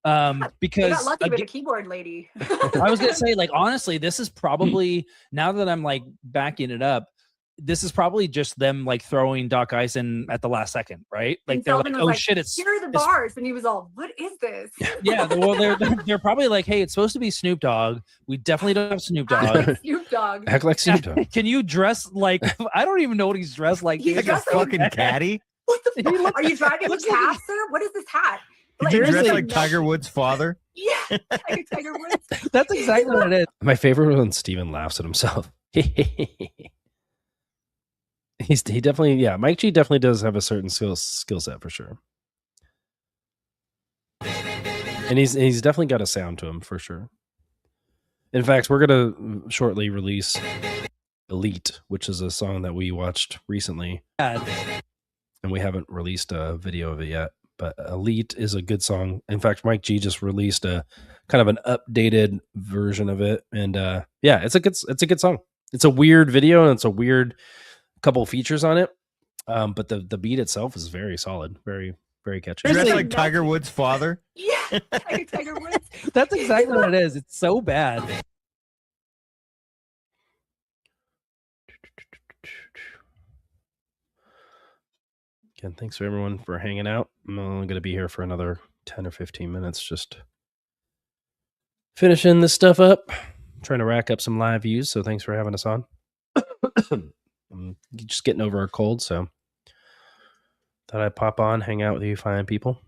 They Because got lucky with the keyboard lady. I was gonna say, like, honestly, this is probably, now that I'm like backing it up, this is probably just them like throwing Doc Ice in at the last second, right? Like And they're Feldman like, was "Oh like, shit, it's here are the it's- bars," and he was all, "What is this?" yeah." Well, they're probably like, "Hey, it's supposed to be Snoop Dogg. We definitely don't have Snoop Dogg. Snoop Dogg. Act like Snoop Dogg. Can you dress like?" I don't even know what he's dressed like. He's dude. Like a just like- fucking caddy. What the He fuck? looks- Are you driving a looks like cab, sir? What is this hat? Did you dress Seriously, like Tiger Woods' father? Yeah, like Tiger Woods. That's exactly what it is. My favorite was when Steven laughs at himself. He definitely, yeah, Mike G definitely does have a certain skill set for sure. And he's definitely got a sound to him for sure. In fact, we're gonna shortly release Elite, which is a song that we watched recently. And we haven't released a video of it yet. But Elite is a good song. In fact, Mike G just released a kind of an updated version of it. And yeah, it's a good song. It's a weird video and it's a weird couple of features on it. But the beat itself is very solid, very, very catchy. Dressed Seriously, like Tiger Woods' father? Yeah, like Tiger Woods. That's exactly what it is. It's so bad. Again, thanks for everyone for hanging out. I'm only going to be here for another 10 or 15 minutes, just finishing this stuff up. I'm trying to rack up some live views, so thanks for having us on. I'm just getting over a cold, so thought I'd pop on, hang out with you fine people.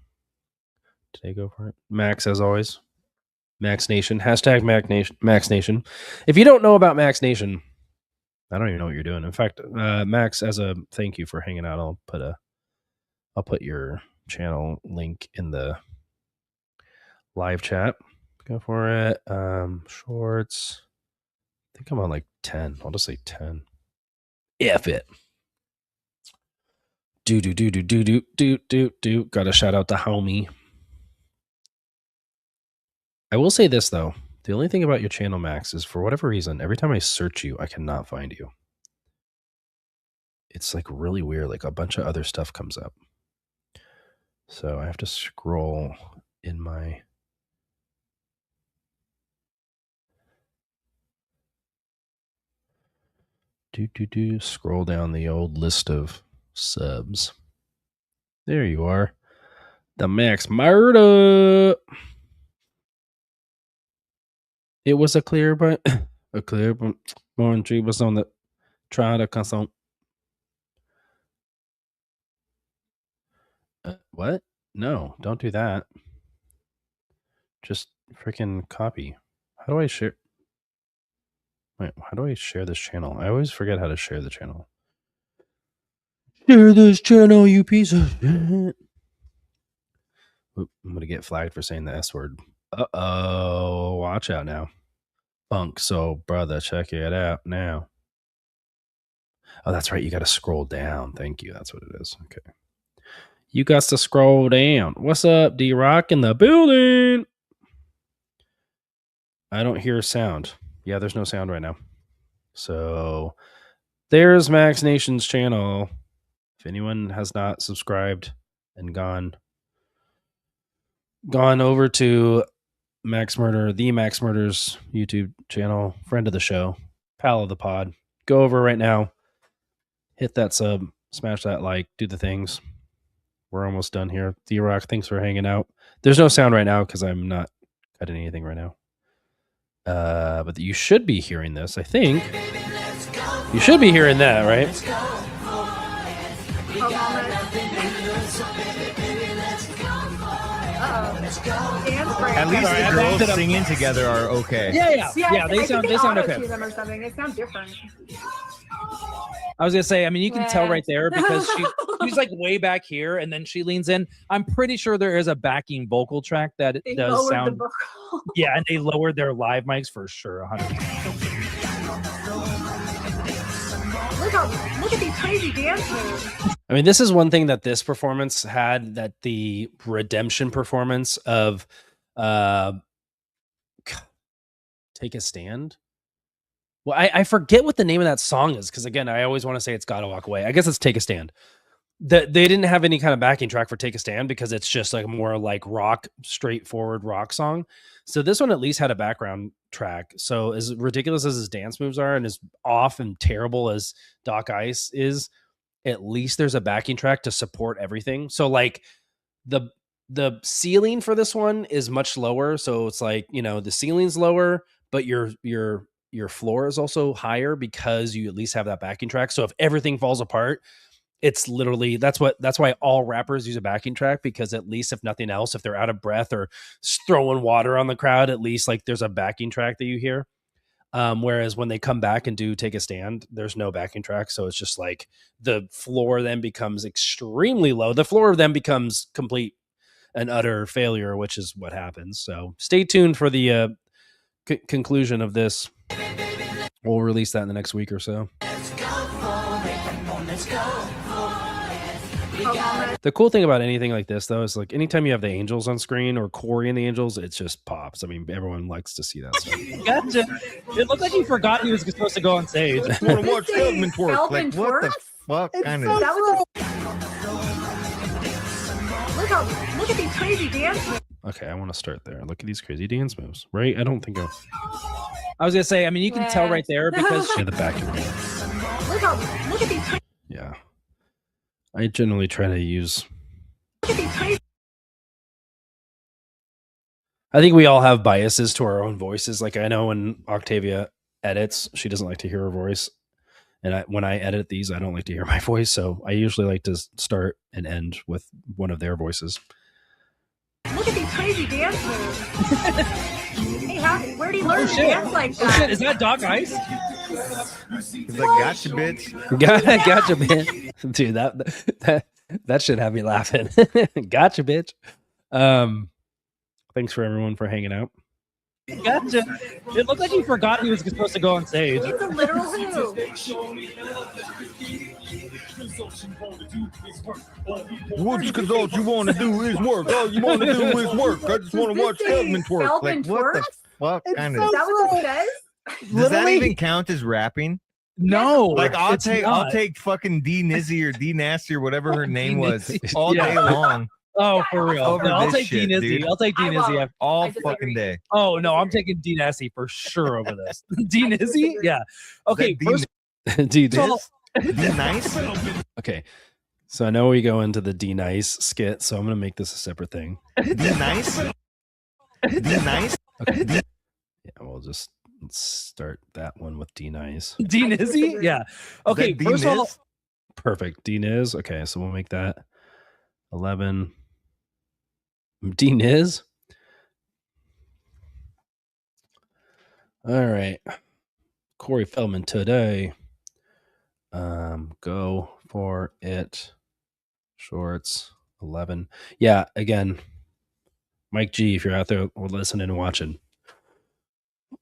Today, go for it. Max, as always. Max Nation. Hashtag Max Nation. If you don't know about Max Nation, I don't even know what you're doing. In fact, Max, as a thank you for hanging out, I'll put your channel link in the live chat. Go for it. Shorts. I think I'm on like 10. I'll just say 10. F it. Do. Got to shout out to homie. I will say this though. The only thing about your channel, Max, is for whatever reason, every time I search you, I cannot find you. It's like really weird. Like a bunch of other stuff comes up. So I have to scroll in my... Scroll down the old list of subs. There you are. The Max Murder. It was a clear boundary was on the try to consult. What? No, don't do that. Just freaking copy. How do I share? Wait, how do I share this channel? I always forget how to share the channel. Share this channel, you piece of shit. Oop, I'm going to get flagged for saying the S word. Uh-oh. Watch out now. Funk, so brother, check it out now. Oh, that's right. You got to scroll down. Thank you. That's what it is. Okay. You got to scroll down. What's up, D-Rock in the building? I don't hear sound. Yeah, there's no sound right now. So there's Max Nation's channel. If anyone has not subscribed and gone over to Max Murder, the Max Murder's YouTube channel, friend of the show, pal of the pod, go over right now, hit that sub, smash that like, do the things. We're almost done here. D-Rock, thanks for hanging out. There's no sound right now because I'm not cutting anything right now. But you should be hearing this, I think. You should be hearing that, right? At least the girls singing together are okay. Yeah. They sound okay. Them or something. They sound different. I was gonna say, I mean, you can tell right there because she's like way back here, and then she leans in. I'm pretty sure there is a backing vocal track that They does lowered sound. the vocal. Yeah, and they lowered their live mics for sure. 100%. Look at these crazy dance moves. I mean, this is one thing that this performance had, that the redemption performance of Take a Stand. Well, I forget what the name of that song is, because again, I always want to say it's Gotta Walk Away. I guess it's Take a Stand. They didn't have any kind of backing track for Take a Stand because it's just like more like rock, straightforward rock song. So this one at least had a background track. So as ridiculous as his dance moves are and as off and terrible as Doc Ice is, at least there's a backing track to support everything. So like the ceiling for this one is much lower. So it's like, you know, the ceiling's lower, but your floor is also higher because you at least have that backing track. So if everything falls apart, it's literally, that's why all rappers use a backing track, because at least if nothing else, if they're out of breath or throwing water on the crowd, at least like there's a backing track that you hear. Whereas when they come back and do Take a Stand, there's no backing track. So it's just like the floor then becomes extremely low. The floor then becomes complete and utter failure, which is what happens. So stay tuned for the conclusion of this. We'll release that in the next week or so. The cool thing about anything like this, though, is like anytime you have the Angels on screen or Corey and the Angels, it just pops. I mean, everyone likes to see that stuff. Gotcha. It looked like he forgot he was supposed to go on stage. I want to watch Feldman twerk. Like, what the fuck kind of... Look at these crazy dance moves. Okay, I want to start there. Look at these crazy dance moves, right? I don't think I was gonna say, I mean, you can tell right there because yeah, the back. Look at these crazy. Yeah, I generally try to use. Look at these crazy. I think we all have biases to our own voices. Like I know when Octavia edits, she doesn't like to hear her voice. And when I edit these, I don't like to hear my voice. So I usually like to start and end with one of their voices. Look at these crazy dance moves. Hey, where do you learn to dance like that? Oh shit, is that Doc Ice? He's like, gotcha, bitch. Gotcha, bitch. Dude, that should have me laughing. Gotcha, bitch. Thanks for everyone for hanging out. Gotcha. It looked like he forgot he was supposed to go on stage. It's a literal who. What's because all you want to do is work. All you want to do is work. I just want to watch Feldman twerk. Like, what the fuck kind of... Is that what it says? Does that even count as rapping? No. Like I'll take fucking D Nizzy or D Nasty or whatever her name was all day long. Oh, for real. No, I'll take D Nizzy. I'll take D Nizzy all fucking day. Oh no, I'm taking D Nasty for sure over this. D Nizzy? Yeah. Okay. First, D Nice. Okay. So I know we go into the D Nice skit, so I'm gonna make this a separate thing. D Nice. D Nice. Okay. Yeah, we'll just start that one with D Nice. D Nizzy? Yeah. Okay. First of all, perfect. D Niz. Okay, so we'll make that 11. D-Niz. All right. Corey Feldman today. Go for it. Shorts 11. Yeah, again, Mike G, if you're out there listening and watching,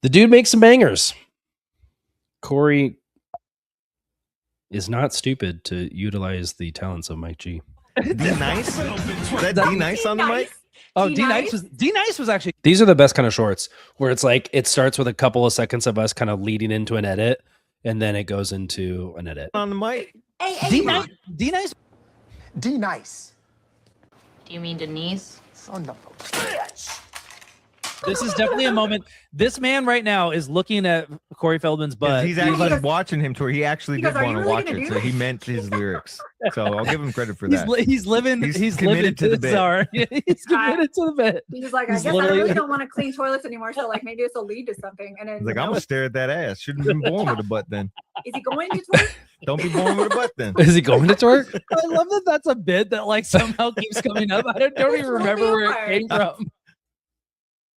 the dude makes some bangers. Corey is not stupid to utilize the talents of Mike G. D-Nice? Is that D-Nice on the mic? Oh, D-Nice was actually. These are the best kind of shorts where it's like it starts with a couple of seconds of us kind of leading into an edit, and then it goes into an edit. On the mic? D-Nice. D-Nice. Do you mean Denise? Son of a bitch. This is definitely a moment. This man right now is looking at Corey Feldman's butt. He's actually watching him tour. He actually did "Are want you to really watch gonna it, do so this?" he meant his lyrics. So I'll give him credit for that. He's living. He's committed to the bit. Sorry, he's committed to the bit. He was like, I He's guess I literally- really don't want to clean toilets anymore. So like maybe this will lead to something. And then He's like, you I'm know, gonna stare at that ass. Shouldn't have been born with a butt then. is he going to twerk? Don't be born with a butt then. Is he going to twerk? I love that that's a bit that like somehow keeps coming up. I don't even remember where it came from.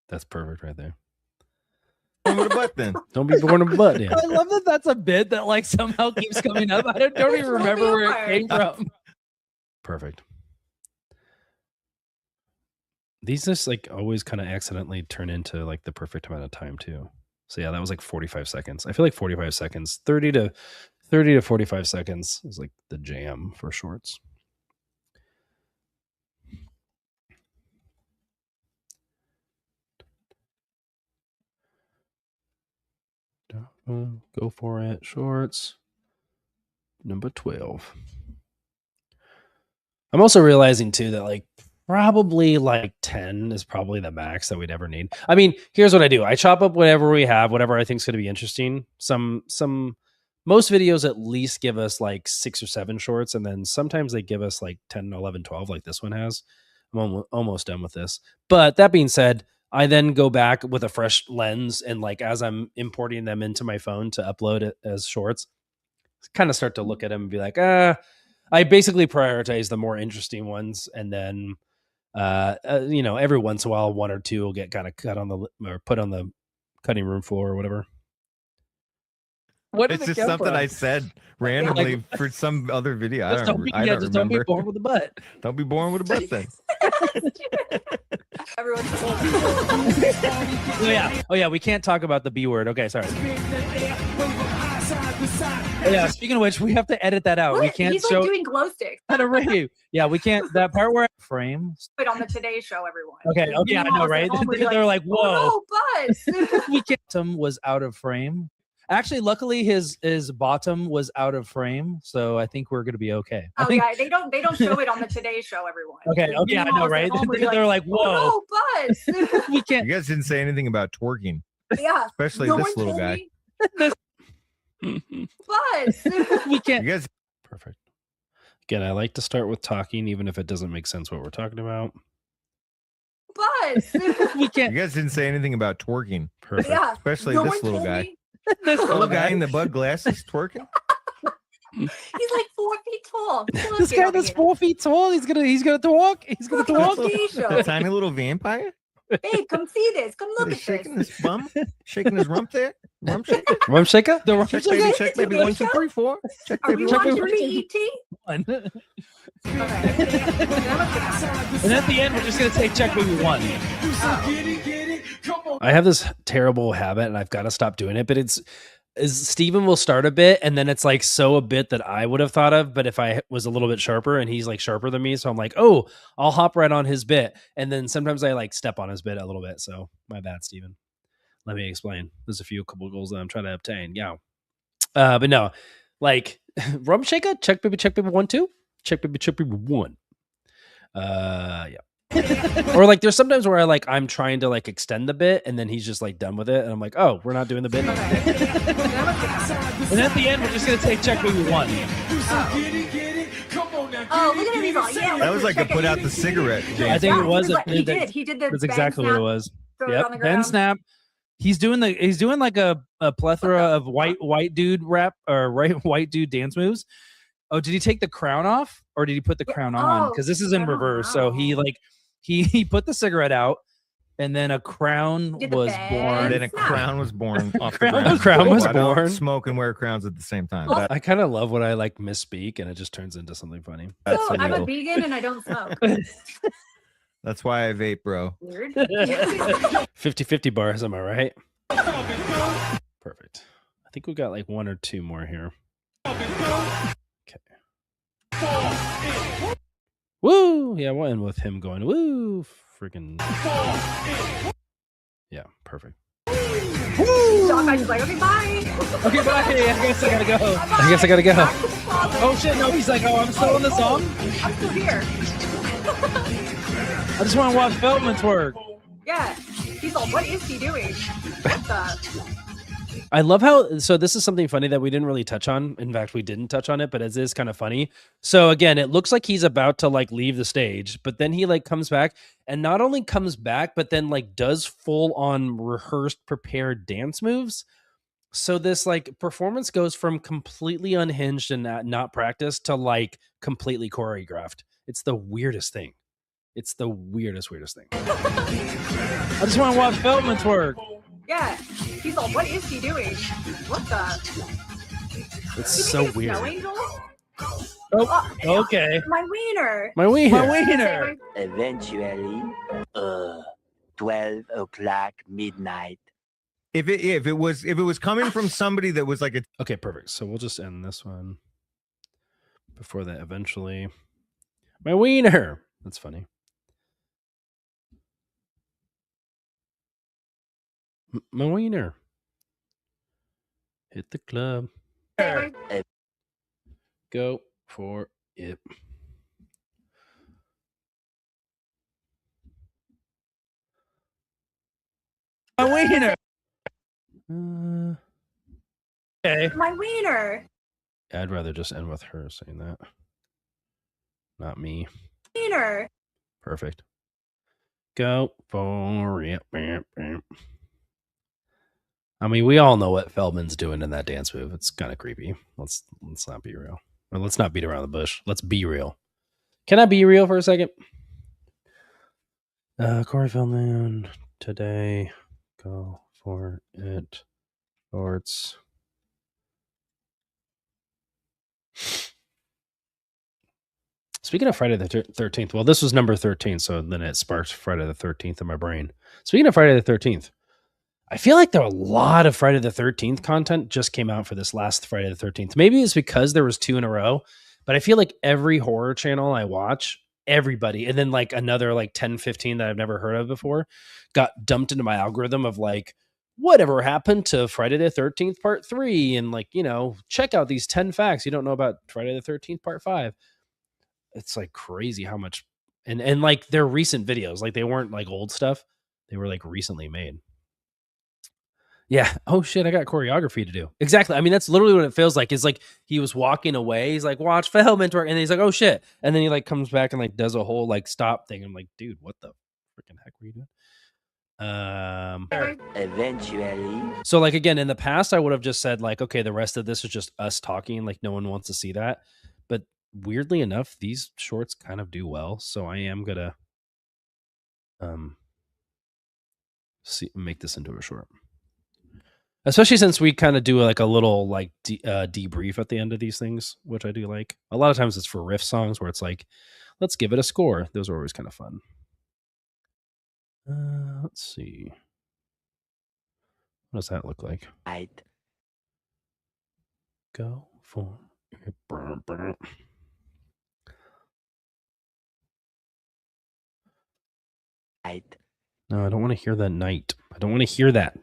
That's perfect right there. Born with a butt then. Don't be born with a butt. Yeah. I love that that's a bit that like somehow keeps coming up. I don't even remember where it came from. Perfect. These just like always kind of accidentally turn into like the perfect amount of time too. So yeah, that was like 45 seconds. I feel like 45 seconds, 30 to 45 seconds is like the jam for shorts. Go for it. Shorts. Number 12. I'm also realizing too that like probably like 10 is probably the max that we'd ever need. I mean, here's what I do. I chop up whatever we have, whatever I think is going to be interesting. Most videos at least give us like 6 or 7 shorts, and then sometimes they give us like 10, 11, 12 like this one has. I'm almost done with this. But that being said, I then go back with a fresh lens, and like as I'm importing them into my phone to upload it as shorts, kind of start to look at them and be like, I basically prioritize the more interesting ones, and then every once in a while, 1 or 2 will get kind of cut on the or put on the cutting room floor or whatever. What did It's it just come something from? I said randomly for some other video. I don't Just don't be remember. born with a butt. Don't be born with a butt then. Everyone's Oh yeah. We can't talk about the B word. Okay, sorry. Oh, yeah. Speaking of which, we have to edit that out. We can't He's show like doing glow sticks. at a review. Yeah, we can't. That part where frame. But on the Today Show, everyone. Okay. Okay. I know, right? They're like, whoa. Oh, buzz. We can't. Bottom was out of frame. Actually, luckily, his bottom was out of frame, so I think we're gonna be okay. Oh yeah, they don't show it on the Today Show, everyone. Okay. Okay. I know, right? They're like, whoa. Oh, buzz. We can't. You guys didn't say anything about twerking, Yeah. especially No this one little told guy. me. Buzz. We can't. You guys, Perfect. Again, I like to start with talking, even if it doesn't make sense what we're talking about. Buzz. We can't. you guys didn't say anything about twerking, Perfect. Yeah. especially No this one little told guy. me. This Little guy in the bug glasses twerking. He's like 4 feet tall. This guy that's 4 feet tall. He's gonna talk. He's gonna talk. A tiny little vampire. Babe, come see this. Come look He's at shaking this. his bum, shaking his rump there. Rump shaker. Rump shaker? The Check baby, check baby. 1, 2, 3, 4. Check Are baby. we 1, 2, watching 3. BET? one. Okay. And at the end, we're just gonna say check baby 1. I have this terrible habit, and I've got to stop doing it. But Steven will start a bit, and then it's like so a bit that I would have thought of. But if I was a little bit sharper, and he's like sharper than me, so I'm like, oh, I'll hop right on his bit. And then sometimes I like step on his bit a little bit. So my bad, Steven. Let me explain. There's a couple goals that I'm trying to obtain. Yeah. But no, like rum shaker, check baby 1, 2, check baby 1. Yeah. Or like there's sometimes where I'm trying to like extend the bit, and then he's just like done with it, and I'm like, oh, we're not doing the bit. And at the end, we're just gonna say check baby 1. Oh, look at him. He's all, yeah. That was like a put out the cigarette. I dance. think it was. He did. He did the. That's bang exactly what it snap, was. throw it on the Yep. Ben ground. snap. He's doing like a plethora of white dude rap or white dude dance moves. Oh, did he take the crown off or did he put the crown on? Because this is in reverse. So he He put the cigarette out, and then a crown Did the was band born. And then a snap? crown was born off the Crown- ground. crown was I don't born. smoke and wear crowns at the same time. Also- That- I kind of love when I like misspeak and it just turns into something funny. that's So I'm a illegal. vegan and I don't smoke. That's why I vape, bro. Weird. 50-50 bars, am I right? Perfect. I think we got like one or two more here. Okay. Woo! Yeah, we'll end with him going, woo! Freaking. Yeah, perfect. John Mack's like, okay, bye. Okay, bye. I guess I gotta go. I guess I gotta go. Back to the closet. Oh shit! No, he's like, oh, I'm still in the song. I'm still here. I just want to watch Feldman's work. Yeah. He's all, what is he doing? What the? I love how, so this is something funny that we didn't really touch on. In fact, we didn't touch on it, but it is kind of funny. So again, it looks like he's about to like leave the stage, but then he like comes back and not only comes back, but then like does full on rehearsed, prepared dance moves. So this like performance goes from completely unhinged and not practiced to like completely choreographed. It's the weirdest thing. It's the weirdest thing. I just want to watch Feldman's work. Yeah. He's all, what is he doing? What the? It's You so think weird. Snow angel? Oh, okay. My wiener. My wiener. My wiener. Eventually, 12 o'clock midnight. If it was coming from somebody that was like a Okay, perfect. So we'll just end this one before that eventually. My wiener. That's funny. My wiener. Hit the club. Go for it. My wiener. Okay. My wiener. I'd rather just end with her saying that. Not me. Wiener. Perfect. Go for it. I mean, we all know what Feldman's doing in that dance move. It's kind of creepy. Let's not be real. Or let's not beat around the bush. Let's be real. Can I be real for a second? Corey Feldman today. Go for it. Shorts. Speaking of Friday the 13th, well, this was number 13, so then it sparked Friday the 13th in my brain. Speaking of Friday the 13th, I feel like there are a lot of Friday the 13th content just came out for this last Friday the 13th. Maybe it's because there was 2 in a row, but I feel like every horror channel I watch, everybody, and then like another like 10, 15 that I've never heard of before, got dumped into my algorithm of like, whatever happened to Friday the 13th part 3? And like, you know, check out these 10 facts you don't know about Friday the 13th part 5. It's like crazy how much, and like they're recent videos, like they weren't like old stuff. They were like recently made. Yeah. Oh shit, I got choreography to do. Exactly. I mean, that's literally what it feels like. It's like he was walking away. He's like, watch Feldman work. And then he's like, oh shit. And then he like comes back and like does a whole like stop thing. I'm like, dude, what the freaking heck were you doing? Eventually. So like, again, in the past, I would have just said like, okay, the rest of this is just us talking. Like no one wants to see that. But weirdly enough, these shorts kind of do well. So I am going to make this into a short. Especially since we kind of do like a little like debrief at the end of these things, which I do like. A lot of times it's for riff songs where it's like, let's give it a score. Those are always kind of fun. Let's see. What does that look like? Right. Go for it. Right. No, I don't want to hear that night. I don't want to hear that.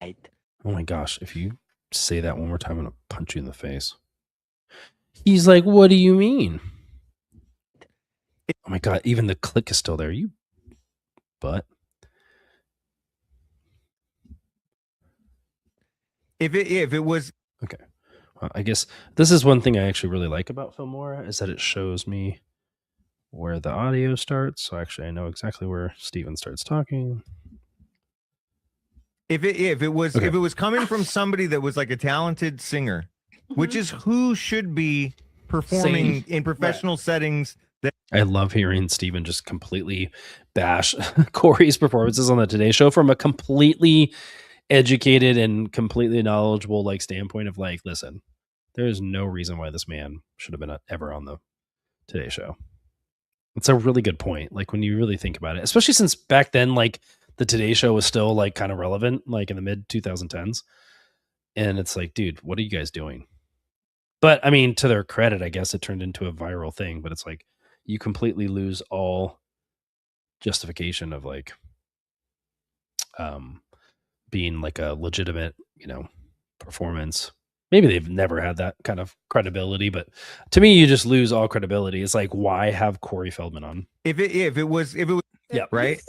Right. Oh my gosh, if you say that one more time, I'm going to punch you in the face. He's like, what do you mean? Oh my God, even the click is still there. You butt. If it was Okay. Well, I guess this is one thing I actually really like about Filmora is that it shows me where the audio starts. So actually I know exactly where Steven starts talking. if it was coming from somebody that was like a talented singer, which is who should be performing in professional settings. I love hearing Steven just completely bash Corey's performances on the Today Show from a completely educated and completely knowledgeable like standpoint of like, listen, there is no reason why this man should have been ever on the Today Show. It's a really good point. Like when you really think about it, especially since back then, like the Today Show was still like kind of relevant, like in the mid 2010s. And it's like, dude, what are you guys doing? But I mean, to their credit, I guess it turned into a viral thing, but it's like, you completely lose all justification of like being like a legitimate, performance. Maybe they've never had that kind of credibility, but to me, you just lose all credibility. It's like, why have Corey Feldman on? If it was, yeah, right.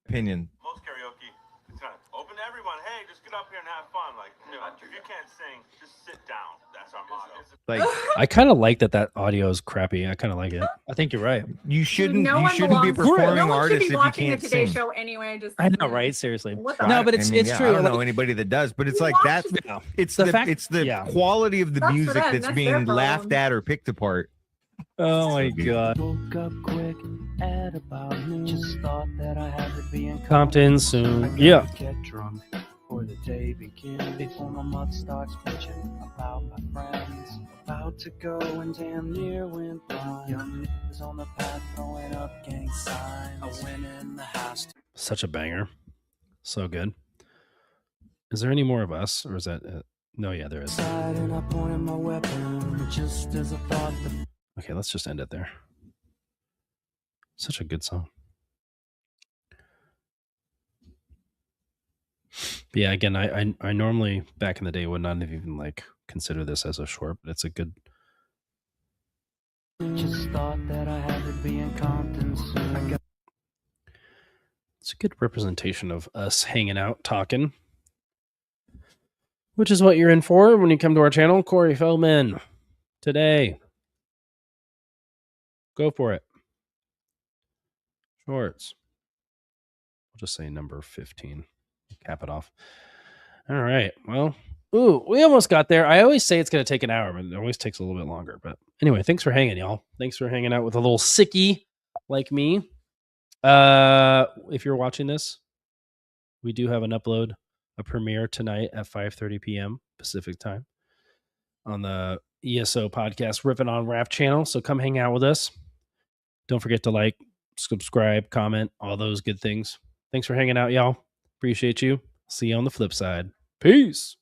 Opinion. Most karaoke, it's kind of open to everyone. Hey, just get up here and have fun. Like, if you can't sing, just sit down. That's our motto. Like, I kind of like that audio is crappy. I kind of like it. I think you're right. You shouldn't. No You one shouldn't be a belongs- performing no one should artist be if you watching can't the Today sing. Show anyway. Just I know, right? Seriously. What the No, but it's yeah, true. I don't Like, know anybody that does, but it's Who like watches that's it's The the fact- it's the yeah. quality of the That's for music them. that's That's being their laughed problem. at or picked apart. oh my god. Woke up quick at about noon. Just thought that I had to be in Compton soon. Yeah. Get drunk before the day begins. Before my mouth starts bitching about my friends. About to go and damn near went blind. Young niggas on the path throwing up gang signs. I went in the house. Such a banger. So good. Is there any more of us, or is that it? No, yeah, there is. And I pointed my weapon just as I thought the Okay, let's just end it there. Such a good song. But yeah, again, I normally back in the day would not have even like consider this as a short, but it's a good. just thought that I had to be in Compton soon. It's a good representation of us hanging out, talking, which is what you're in for when you come to our channel. Corey Feldman, today. Go for it. Shorts. I'll just say number 15. Cap it off. All right. Well, we almost got there. I always say it's going to take an hour, but it always takes a little bit longer. But anyway, thanks for hanging, y'all. Thanks for hanging out with a little sickie like me. If you're watching this, we do have an upload, a premiere tonight at 5:30 p.m. Pacific time on the ESO Podcast Ripping on Rap channel. So come hang out with us. Don't forget to like, subscribe, comment, all those good things. Thanks for hanging out, y'all. Appreciate you. See you on the flip side. Peace.